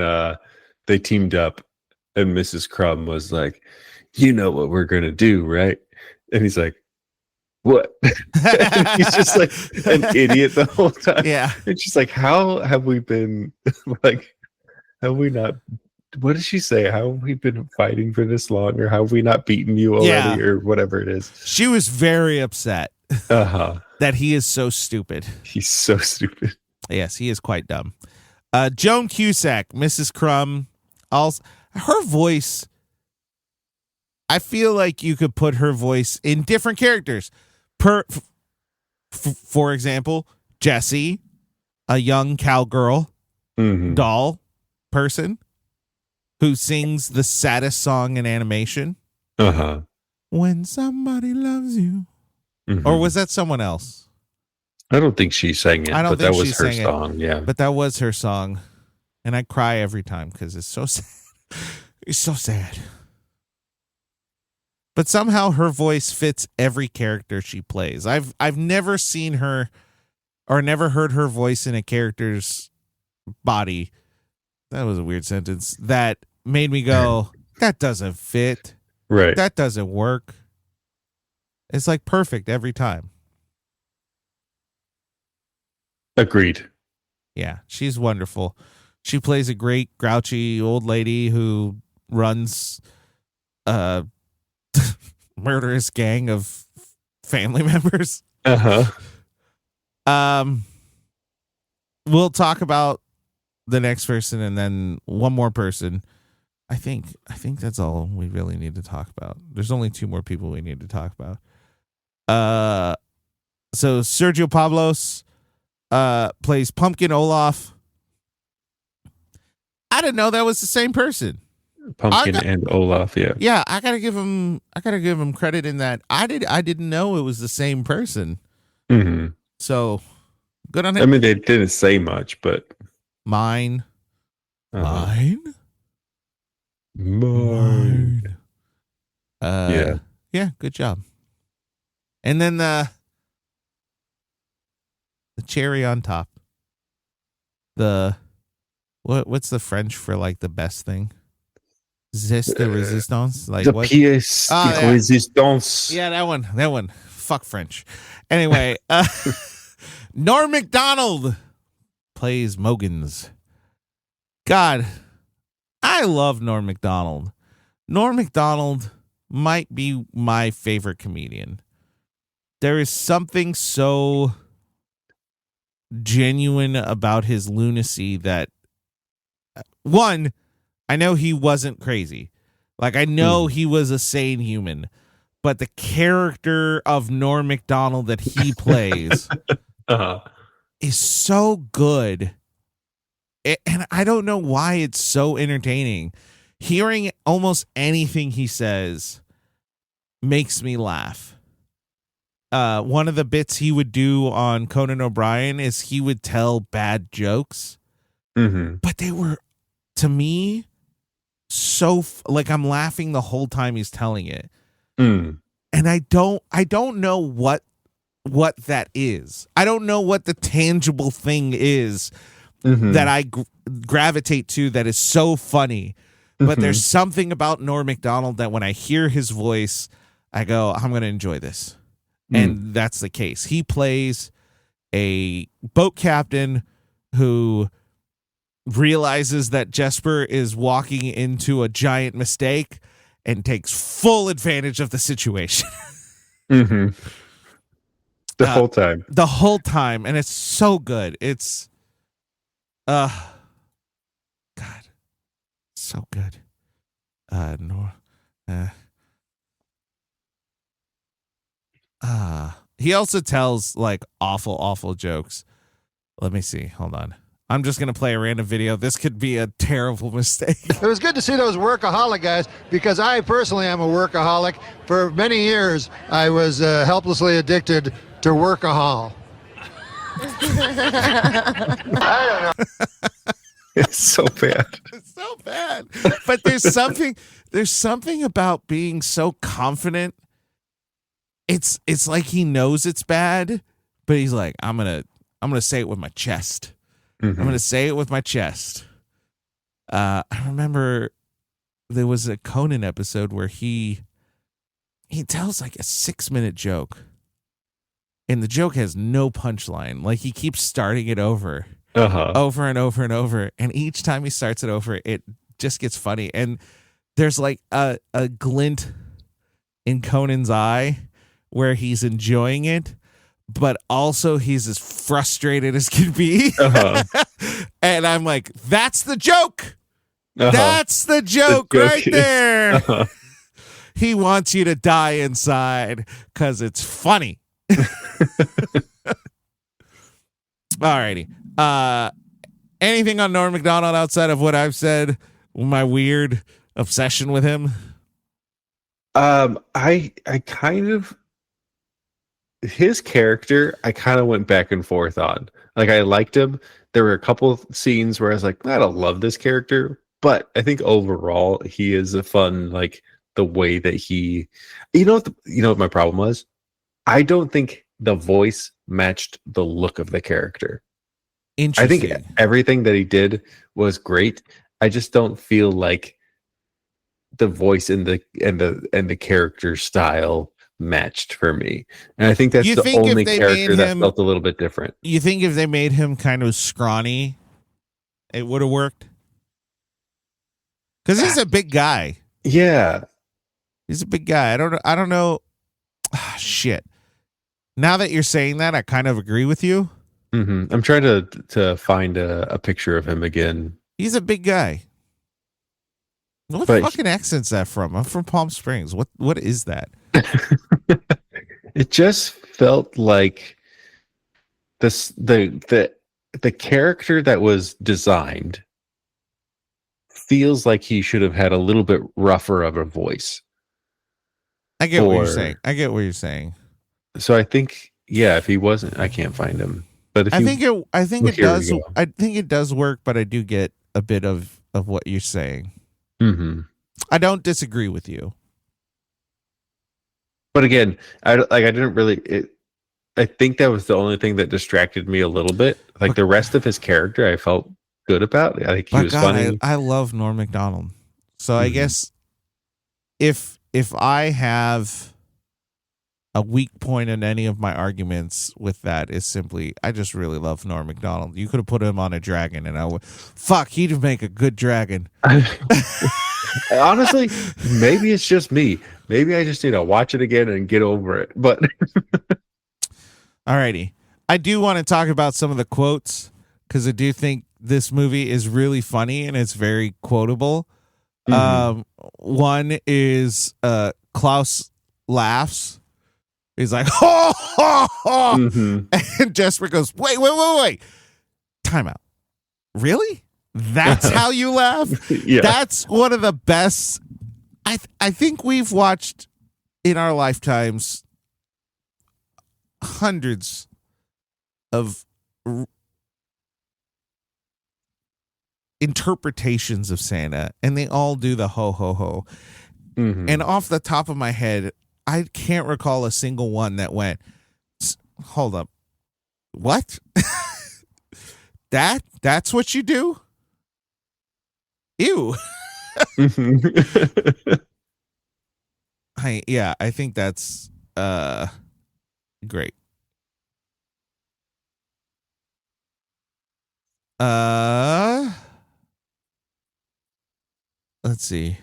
they teamed up and Mrs. Crumb was like, you know what we're going to do, right? And he's like, what? He's just an idiot the whole time.
Yeah.
It's just how have we been have we not, what did she say? How have we been fighting for this long, or how have we not beaten you already, or whatever it is?
She was very upset that he is so stupid.
He's so stupid.
Yes, he is quite dumb. Joan Cusack, Mrs. Crumb, also, her voice, I feel like you could put her voice in different characters. For example, Jessie, a young cowgirl, doll person who sings the saddest song in animation. When somebody loves you. Or was that someone else?
I don't think she sang it, but that was her song. Yeah.
But that was her song. And I cry every time because it's so sad. It's so sad. But somehow her voice fits every character she plays. I've never seen her or never heard her voice in a character's body. That was a weird sentence. That made me go, that doesn't fit.
Right.
That doesn't work. It's perfect every time.
Agreed.
Yeah, she's wonderful. She plays a great grouchy old lady who runs a murderous gang of family members. We'll talk about the next person and then one more person. I think that's all we really need to talk about. There's only 2 more people we need to talk about. So Sergio Pablos plays Pumpkin Olaf. I didn't know that was the same person.
Pumpkin and Olaf, yeah.
Yeah, I gotta give him credit in that. I didn't know it was the same person. So good on him.
I mean, they didn't say much, but
mine. Mine. Yeah, good job. And then the cherry on top. What's the French for like the best thing? Zest de resistance, like
the
what?
pièce de résistance.
Yeah, that one. Fuck French. Anyway, Norm Macdonald plays Mogans. God, I love Norm Macdonald. Norm Macdonald might be my favorite comedian. There is something so genuine about his lunacy that, one, I know he wasn't crazy. Like, I know he was a sane human, but the character of Norm Macdonald that he plays is so good. And I don't know why it's so entertaining. Hearing almost anything he says makes me laugh. One of the bits he would do on Conan O'Brien is he would tell bad jokes, but they were, to me, so like I'm laughing the whole time he's telling it, and I don't know what that is. I don't know what the tangible thing is that I gravitate to that is so funny. But there's something about Norm Macdonald that when I hear his voice, I go, I'm going to enjoy this. And that's the case. He plays a boat captain who realizes that Jesper is walking into a giant mistake and takes full advantage of the situation.
The whole time.
The whole time. And it's so good. It's, God, so good. He also tells like awful jokes. Let me see. Hold on. I'm just going to play a random video. This could be a terrible mistake.
It was good to see those workaholic guys because I personally am a workaholic. For many years, I was helplessly addicted to workahol. I don't know.
It's so bad.
It's so bad. But there's something about being so confident. It's like he knows it's bad, but he's like, I'm gonna say it with my chest. I'm gonna say it with my chest. I remember there was a Conan episode where he tells like a 6-minute joke, and the joke has no punchline. Like he keeps starting it over and over and over, and each time he starts it over, it just gets funny. And there's like a glint in Conan's eye where he's enjoying it, but also he's as frustrated as can be. And I'm like, that's the joke. That's the joke right there. He wants you to die inside because it's funny. Alrighty. Anything on Norm Macdonald outside of what I've said? My weird obsession with him.
I kind of, his character, I kind of went back and forth on. Like, I liked him. There were a couple scenes where I was like, I don't love this character, but I think overall he is a fun, like the way that he, you know what my problem was? I don't think the voice matched the look of the character. I think everything that he did was great. I just don't feel like the voice and the character style matched for me. And I think that's the only character that felt a little bit different.
You think if they made him kind of scrawny, it would have worked? Because he's a big guy.
Yeah.
He's a big guy. I don't know. Shit. Now that you're saying that, I kind of agree with you.
I'm trying to find a picture of him again.
He's a big guy. What fucking accent's that from? I'm from Palm Springs. What is that?
It just felt like the character that was designed feels like he should have had a little bit rougher of a voice.
I get what you're saying.
So I think, yeah, if he wasn't, I can't find him. But if
I think it does. I think it does work, but I do get a bit of of what you're saying.
Mm-hmm.
I don't disagree with you.
But again, I didn't really. I think that was the only thing that distracted me a little bit. Like the rest of his character, I felt good about. I think he was funny.
I love Norm Macdonald. So I guess if I have a weak point in any of my arguments with that is simply I just really love Norm Macdonald. You could have put him on a dragon, and I would. Fuck, he'd make a good dragon.
Honestly, maybe it's just me. Maybe I just need to watch it again and get over it. But
alrighty, I do want to talk about some of the quotes because I do think this movie is really funny and it's very quotable. One is Klaus laughs. He's like, ho, ho, ho. And Jesper goes, wait. Time out. Really? That's how you laugh?
Yeah.
That's one of the best. I think we've watched in our lifetimes hundreds of interpretations of Santa, and they all do the ho, ho, ho. And off the top of my head, I can't recall a single one that went, hold up, what? That's what you do? Ew. I think that's great. Let's see.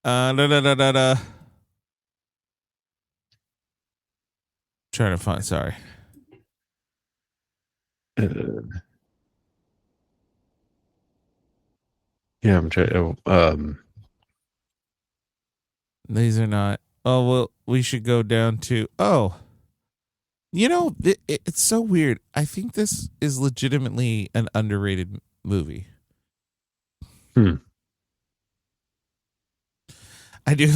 Trying to find. Sorry.
Yeah, I'm trying.
These are not. Oh well, we should go down to. Oh, you know, it's so weird. I think this is legitimately an underrated movie. I do.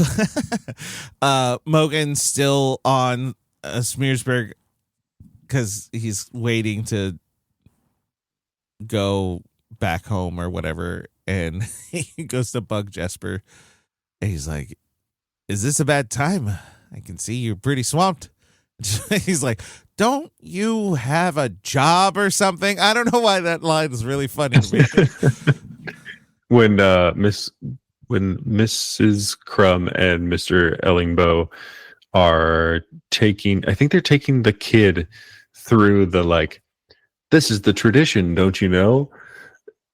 Mogan's still on Smearsburg because he's waiting to go back home or whatever, and he goes to bug Jesper, and he's like, "Is this a bad time? I can see you're pretty swamped." He's like, "Don't you have a job or something?" I don't know why that line is really funny to me.
When Mrs. Crumb and Mr. Ellingbo are taking, I think they're taking the kid through the, like, this is the tradition, don't you know?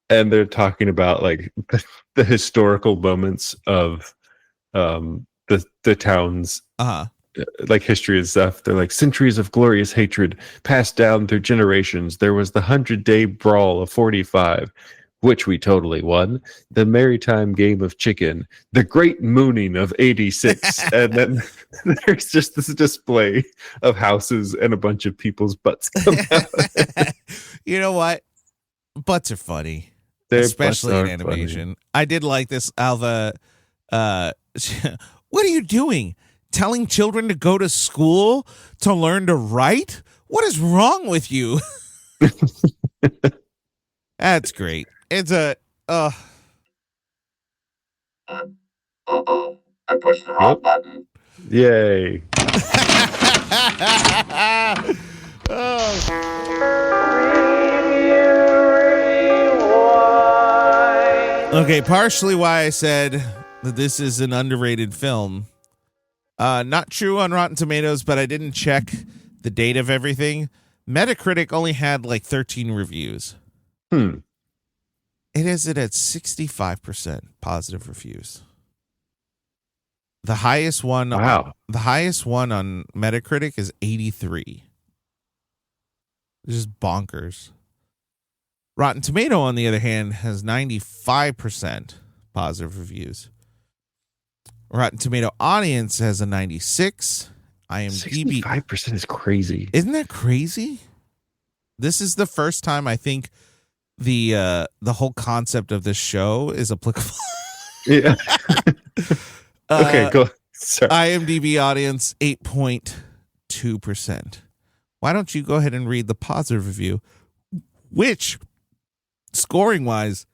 And they're talking about like the historical moments of the town's like history and stuff. They're like, centuries of glorious hatred passed down through generations. There was the 100-day brawl of 45, which we totally won. The maritime game of chicken, the great mooning of 86. And then there's just this display of houses and a bunch of people's butts come out.
You know what? Butts are funny. Especially in animation. Funny. I did like this, Alva. What are you doing? Telling children to go to school to learn to write? What is wrong with you? That's great. It's a
I pushed the wrong button.
Yay.
Okay, partially why I said that this is an underrated film. Not true on Rotten Tomatoes, but I didn't check the date of everything. Metacritic only had like 13 reviews. It has it at 65% positive reviews. The highest one.
Wow.
The highest one on Metacritic is 83. It's just bonkers. Rotten Tomato, on the other hand, has 95% positive reviews. Rotten Tomato audience has a 96. IMDb
65% is crazy.
Isn't that crazy? This is the first time I think the whole concept of this show is applicable.
Yeah. Okay, go. Sorry.
IMDb audience 8.2%. why don't you go ahead and read the positive review, which, scoring-wise,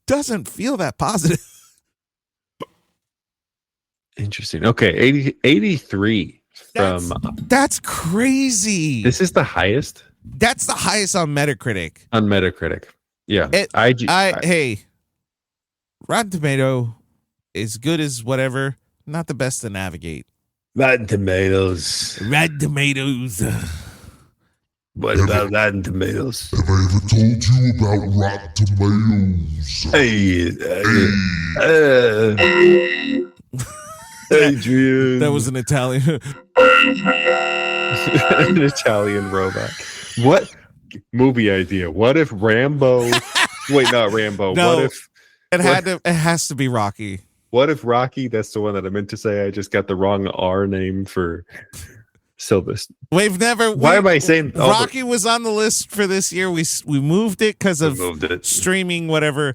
doesn't feel that positive.
Interesting. Okay, 83 from...
That's crazy.
This is the highest?
That's the highest on Metacritic.
On Metacritic. Yeah.
Hey, Rotten Tomato is good as whatever, not the best to navigate.
Rotten Tomatoes.
Rotten Tomatoes.
What about Rotten Tomatoes?
Have I ever told you about Rotten Tomatoes?
Adrian.
That was an Italian.
An Italian robot. What movie idea? What if Rambo? Wait, not Rambo.
No,
what if
it has to be Rocky.
What if Rocky? That's the one that I meant to say. I just got the wrong R name for Sylvester.
Why
am I saying
Rocky was on the list for this year? We moved it because of streaming, whatever.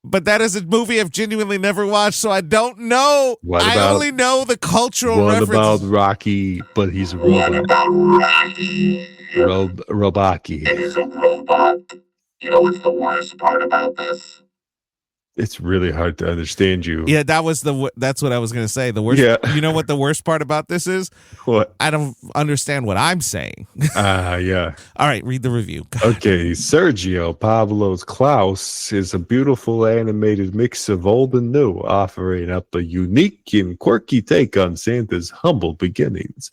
But that is a movie I've genuinely never watched, so I don't know. I only know the cultural references.
What about Rocky, but he's a robot?
What about Rocky?
Robaki.
He's a robot. You know what's the worst part about this?
It's really hard to understand you.
Yeah, that's what I was going to say. The worst.
Yeah.
You know what the worst part about this is?
What?
I don't understand what I'm saying.
Yeah.
All right, read the review.
Okay, Sergio Pablos Klaus is a beautiful animated mix of old and new, offering up a unique and quirky take on Santa's humble beginnings.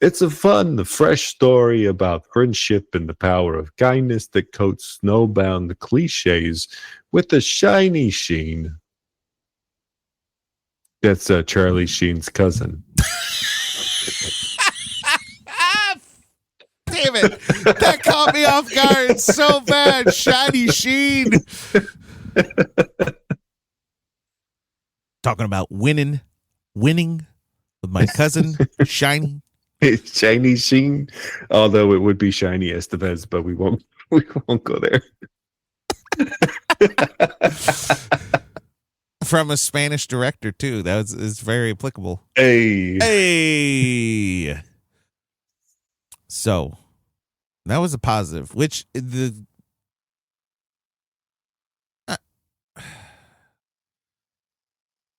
It's a fun, fresh story about friendship and the power of kindness that coats snowbound cliches with a shiny sheen. That's Charlie Sheen's cousin.
Damn it. That caught me off guard so bad. Shiny Sheen. Talking about winning with my cousin, Shiny.
Shiny Sheen, although it would be Shiny Estevez, but we won't go there.
From a Spanish director too. Is very applicable.
Hey.
So that was a positive, which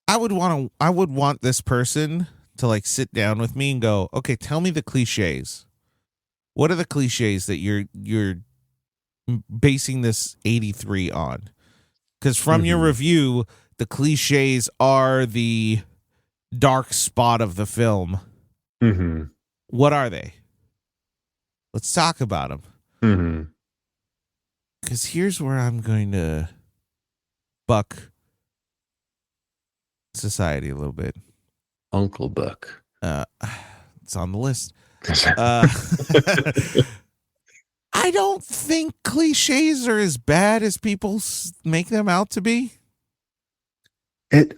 I would want this person to like sit down with me and go, okay, tell me the cliches. What are the cliches that you're basing this 83 on? Because from your review, the cliches are the dark spot of the film.
Mm-hmm.
What are they? Let's talk about them.
Mm-hmm.
Because here's where I'm going to buck society a little bit.
Uncle Buck.
It's on the list. I don't think cliches are as bad as people make them out to be.
It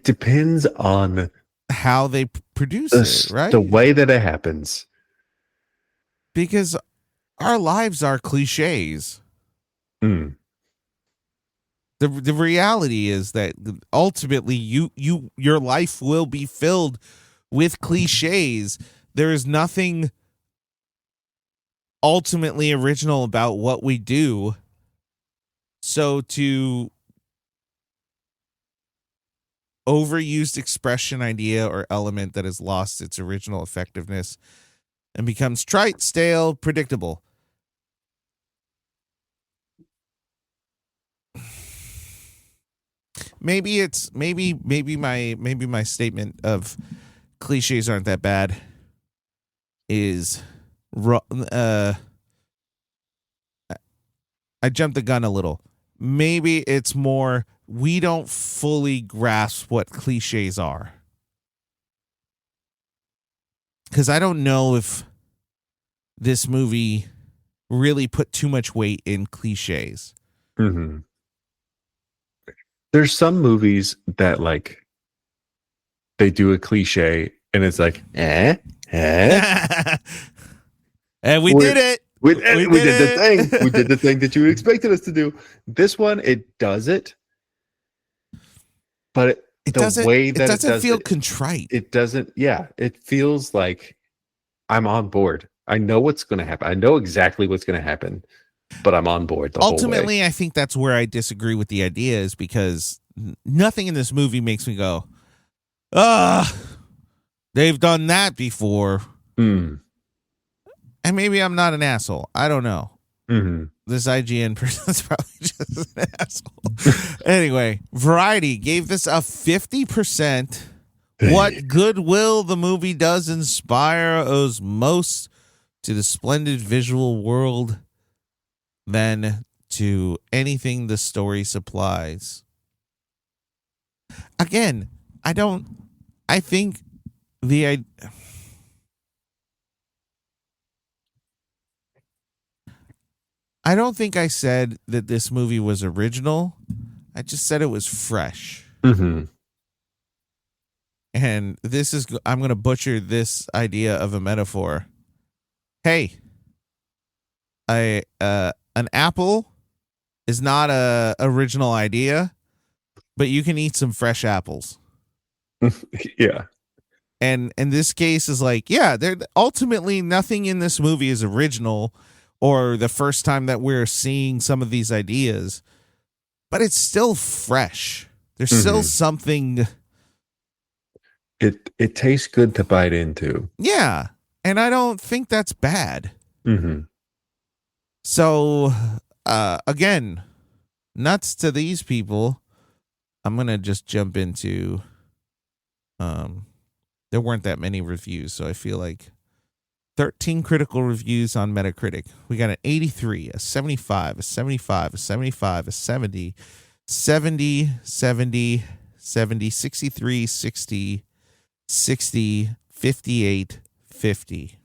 depends on
how they produce it, right?
The way that it happens.
Because our lives are cliches.
Mm.
The reality is that ultimately your life will be filled with cliches. There is nothing ultimately original about what we do. So to overused expression, idea, or element that has lost its original effectiveness and becomes trite, stale, predictable. Maybe my statement of cliches aren't that bad is I jumped the gun a little. Maybe it's more we don't fully grasp what cliches are. Because I don't know if this movie really put too much weight in cliches.
Mm-hmm. There's some movies that like they do a cliche and it's like,
and we did it.
We did the thing. We did the thing that you expected us to do. This one, it does it, but it doesn't feel
contrite.
It doesn't. Yeah, it feels like I'm on board. I know what's going to happen. I know exactly what's going to happen, but I'm on board the whole way.
Ultimately, I think that's where I disagree with the idea, is because nothing in this movie makes me go, they've done that before. And maybe I'm not an asshole. I don't know. This IGN person is probably just an asshole. Anyway, Variety gave this a 50%. What goodwill the movie does inspire owes most to the splendid visual world than to anything the story supplies. Again, I don't think I said that this movie was original. I just said it was fresh. And I'm going to butcher this idea of a metaphor. Hey, an apple is not a original idea, but you can eat some fresh apples.
Yeah.
And in this case is like, yeah, ultimately nothing in this movie is original or the first time that we're seeing some of these ideas, but it's still fresh. There's still something.
It tastes good to bite into.
Yeah. And I don't think that's bad. So, again, nuts to these people. I'm going to just jump into, there weren't that many reviews, so I feel like 13 critical reviews on Metacritic. We got an 83, a 75, a 75, a 75, a 70, 70, 70, 70, 63, 60, 60, 58, 50.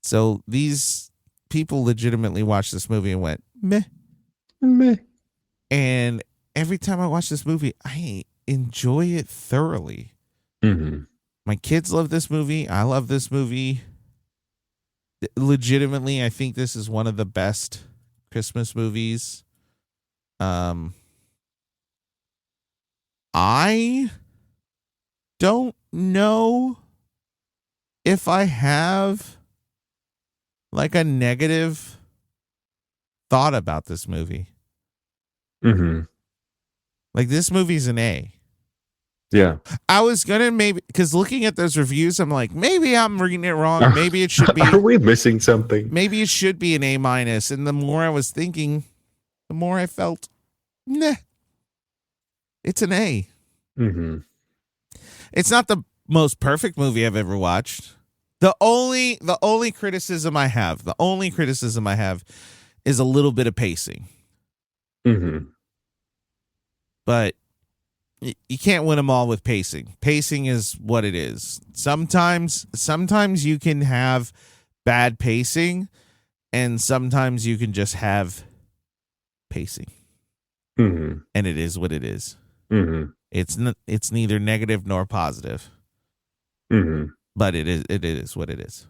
So these people legitimately watched this movie and went, meh. And every time I watch this movie, I enjoy it thoroughly. My kids love this movie. I love this movie. Legitimately, I think this is one of the best Christmas movies. I don't know if I have like a negative thought about this movie. Like, this movie's an A.
Yeah.
I was gonna maybe, because looking at those reviews, I'm like, maybe I'm reading it wrong. Maybe it should be.
Are we missing something?
Maybe it should be an A-. And the more I was thinking, the more I felt, nah, it's an A. It's not the most perfect movie I've ever watched. The only criticism I have is a little bit of pacing. But you can't win them all with pacing. Pacing is what it is. Sometimes you can have bad pacing, and sometimes you can just have pacing. And it is what it is. It's neither negative nor positive. But it is what it is.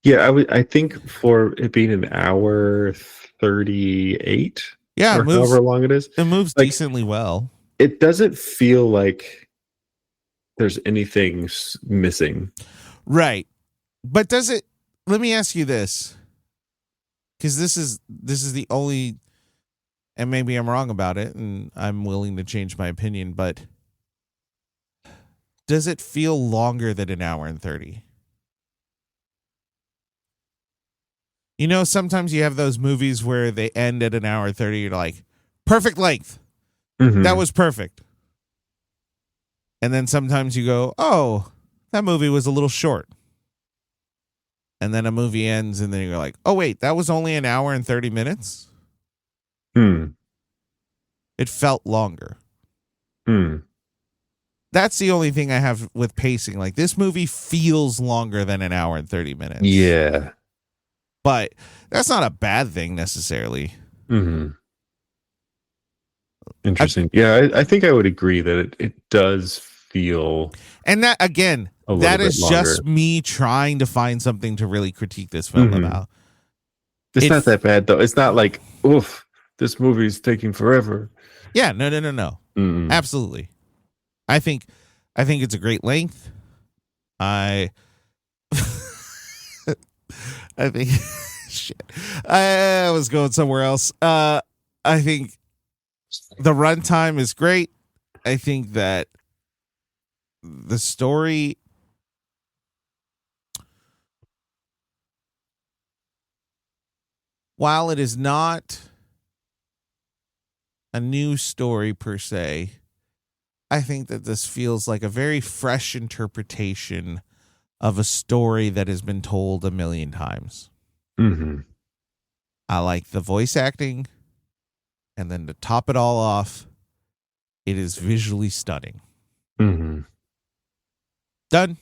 Yeah, I think for it being an hour 38,
yeah,
or however long it is,
it moves like, decently well.
It doesn't feel like there's anything missing,
right? But does it? Let me ask you this, because this is the only, and maybe I'm wrong about it, and I'm willing to change my opinion, but does it feel longer than an hour and 30? You know, sometimes you have those movies where they end at an hour 30. You're like, perfect length. That was perfect. And then sometimes you go, oh, that movie was a little short. And then a movie ends and then you're like, oh, wait, that was only an hour and 30 minutes? It felt longer. That's the only thing I have with pacing. Like, this movie feels longer than an hour and 30 minutes.
Yeah.
But that's not a bad thing necessarily.
Interesting. I think I would agree that it does feel.
And that, again, that is just me trying to find something to really critique this film about.
It's not that bad, though. It's not like, oof, this movie is taking forever.
Yeah, no. Absolutely. I think it's a great length. I I think shit. I was going somewhere else. I think the runtime is great. I think that the story while it is not a new story per se, I think that this feels like a very fresh interpretation of a story that has been told a million times.
Mm-hmm.
I like the voice acting. And then to top it all off, it is visually stunning.
Mm-hmm.
Done.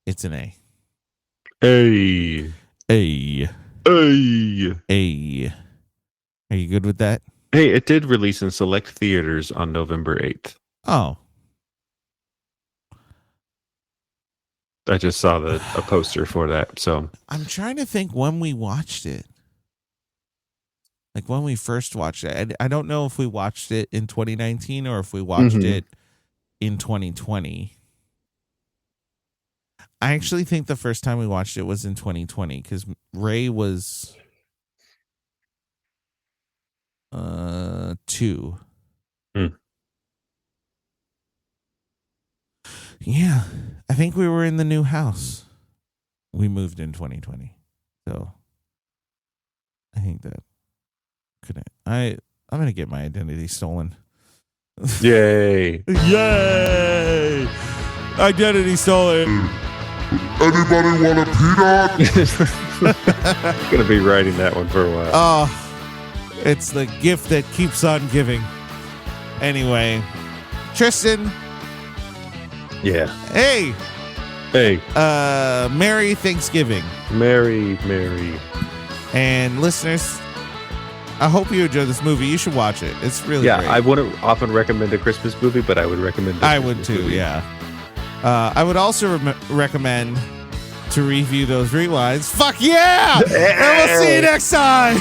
It's an A.
A.
Are you good with that?
Hey, it did release in select theaters on November 8th.
Oh.
I just saw a poster for that. So
I'm trying to think when we watched it. Like when we first watched it. I don't know if we watched it in 2019 or if we watched it in 2020. I actually think the first time we watched it was in 2020 because Ray was 2. Yeah, I think we were in the new house. We moved in 2020, so I think that couldn't. I'm gonna get my identity stolen.
Yay!
Yay! Identity stolen.
Anybody want a peanut?
I'm gonna be writing that one for a while.
Oh, it's the gift that keeps on giving. Anyway, Tristan.
Yeah.
Hey. Merry Thanksgiving.
Merry.
And listeners, I hope you enjoy this movie. You should watch it. It's really great.
I wouldn't often recommend a Christmas movie, but I would recommend this.
I would too,
movie.
yeah. I would also recommend to review those rewinds. Fuck yeah! And we'll see you next time.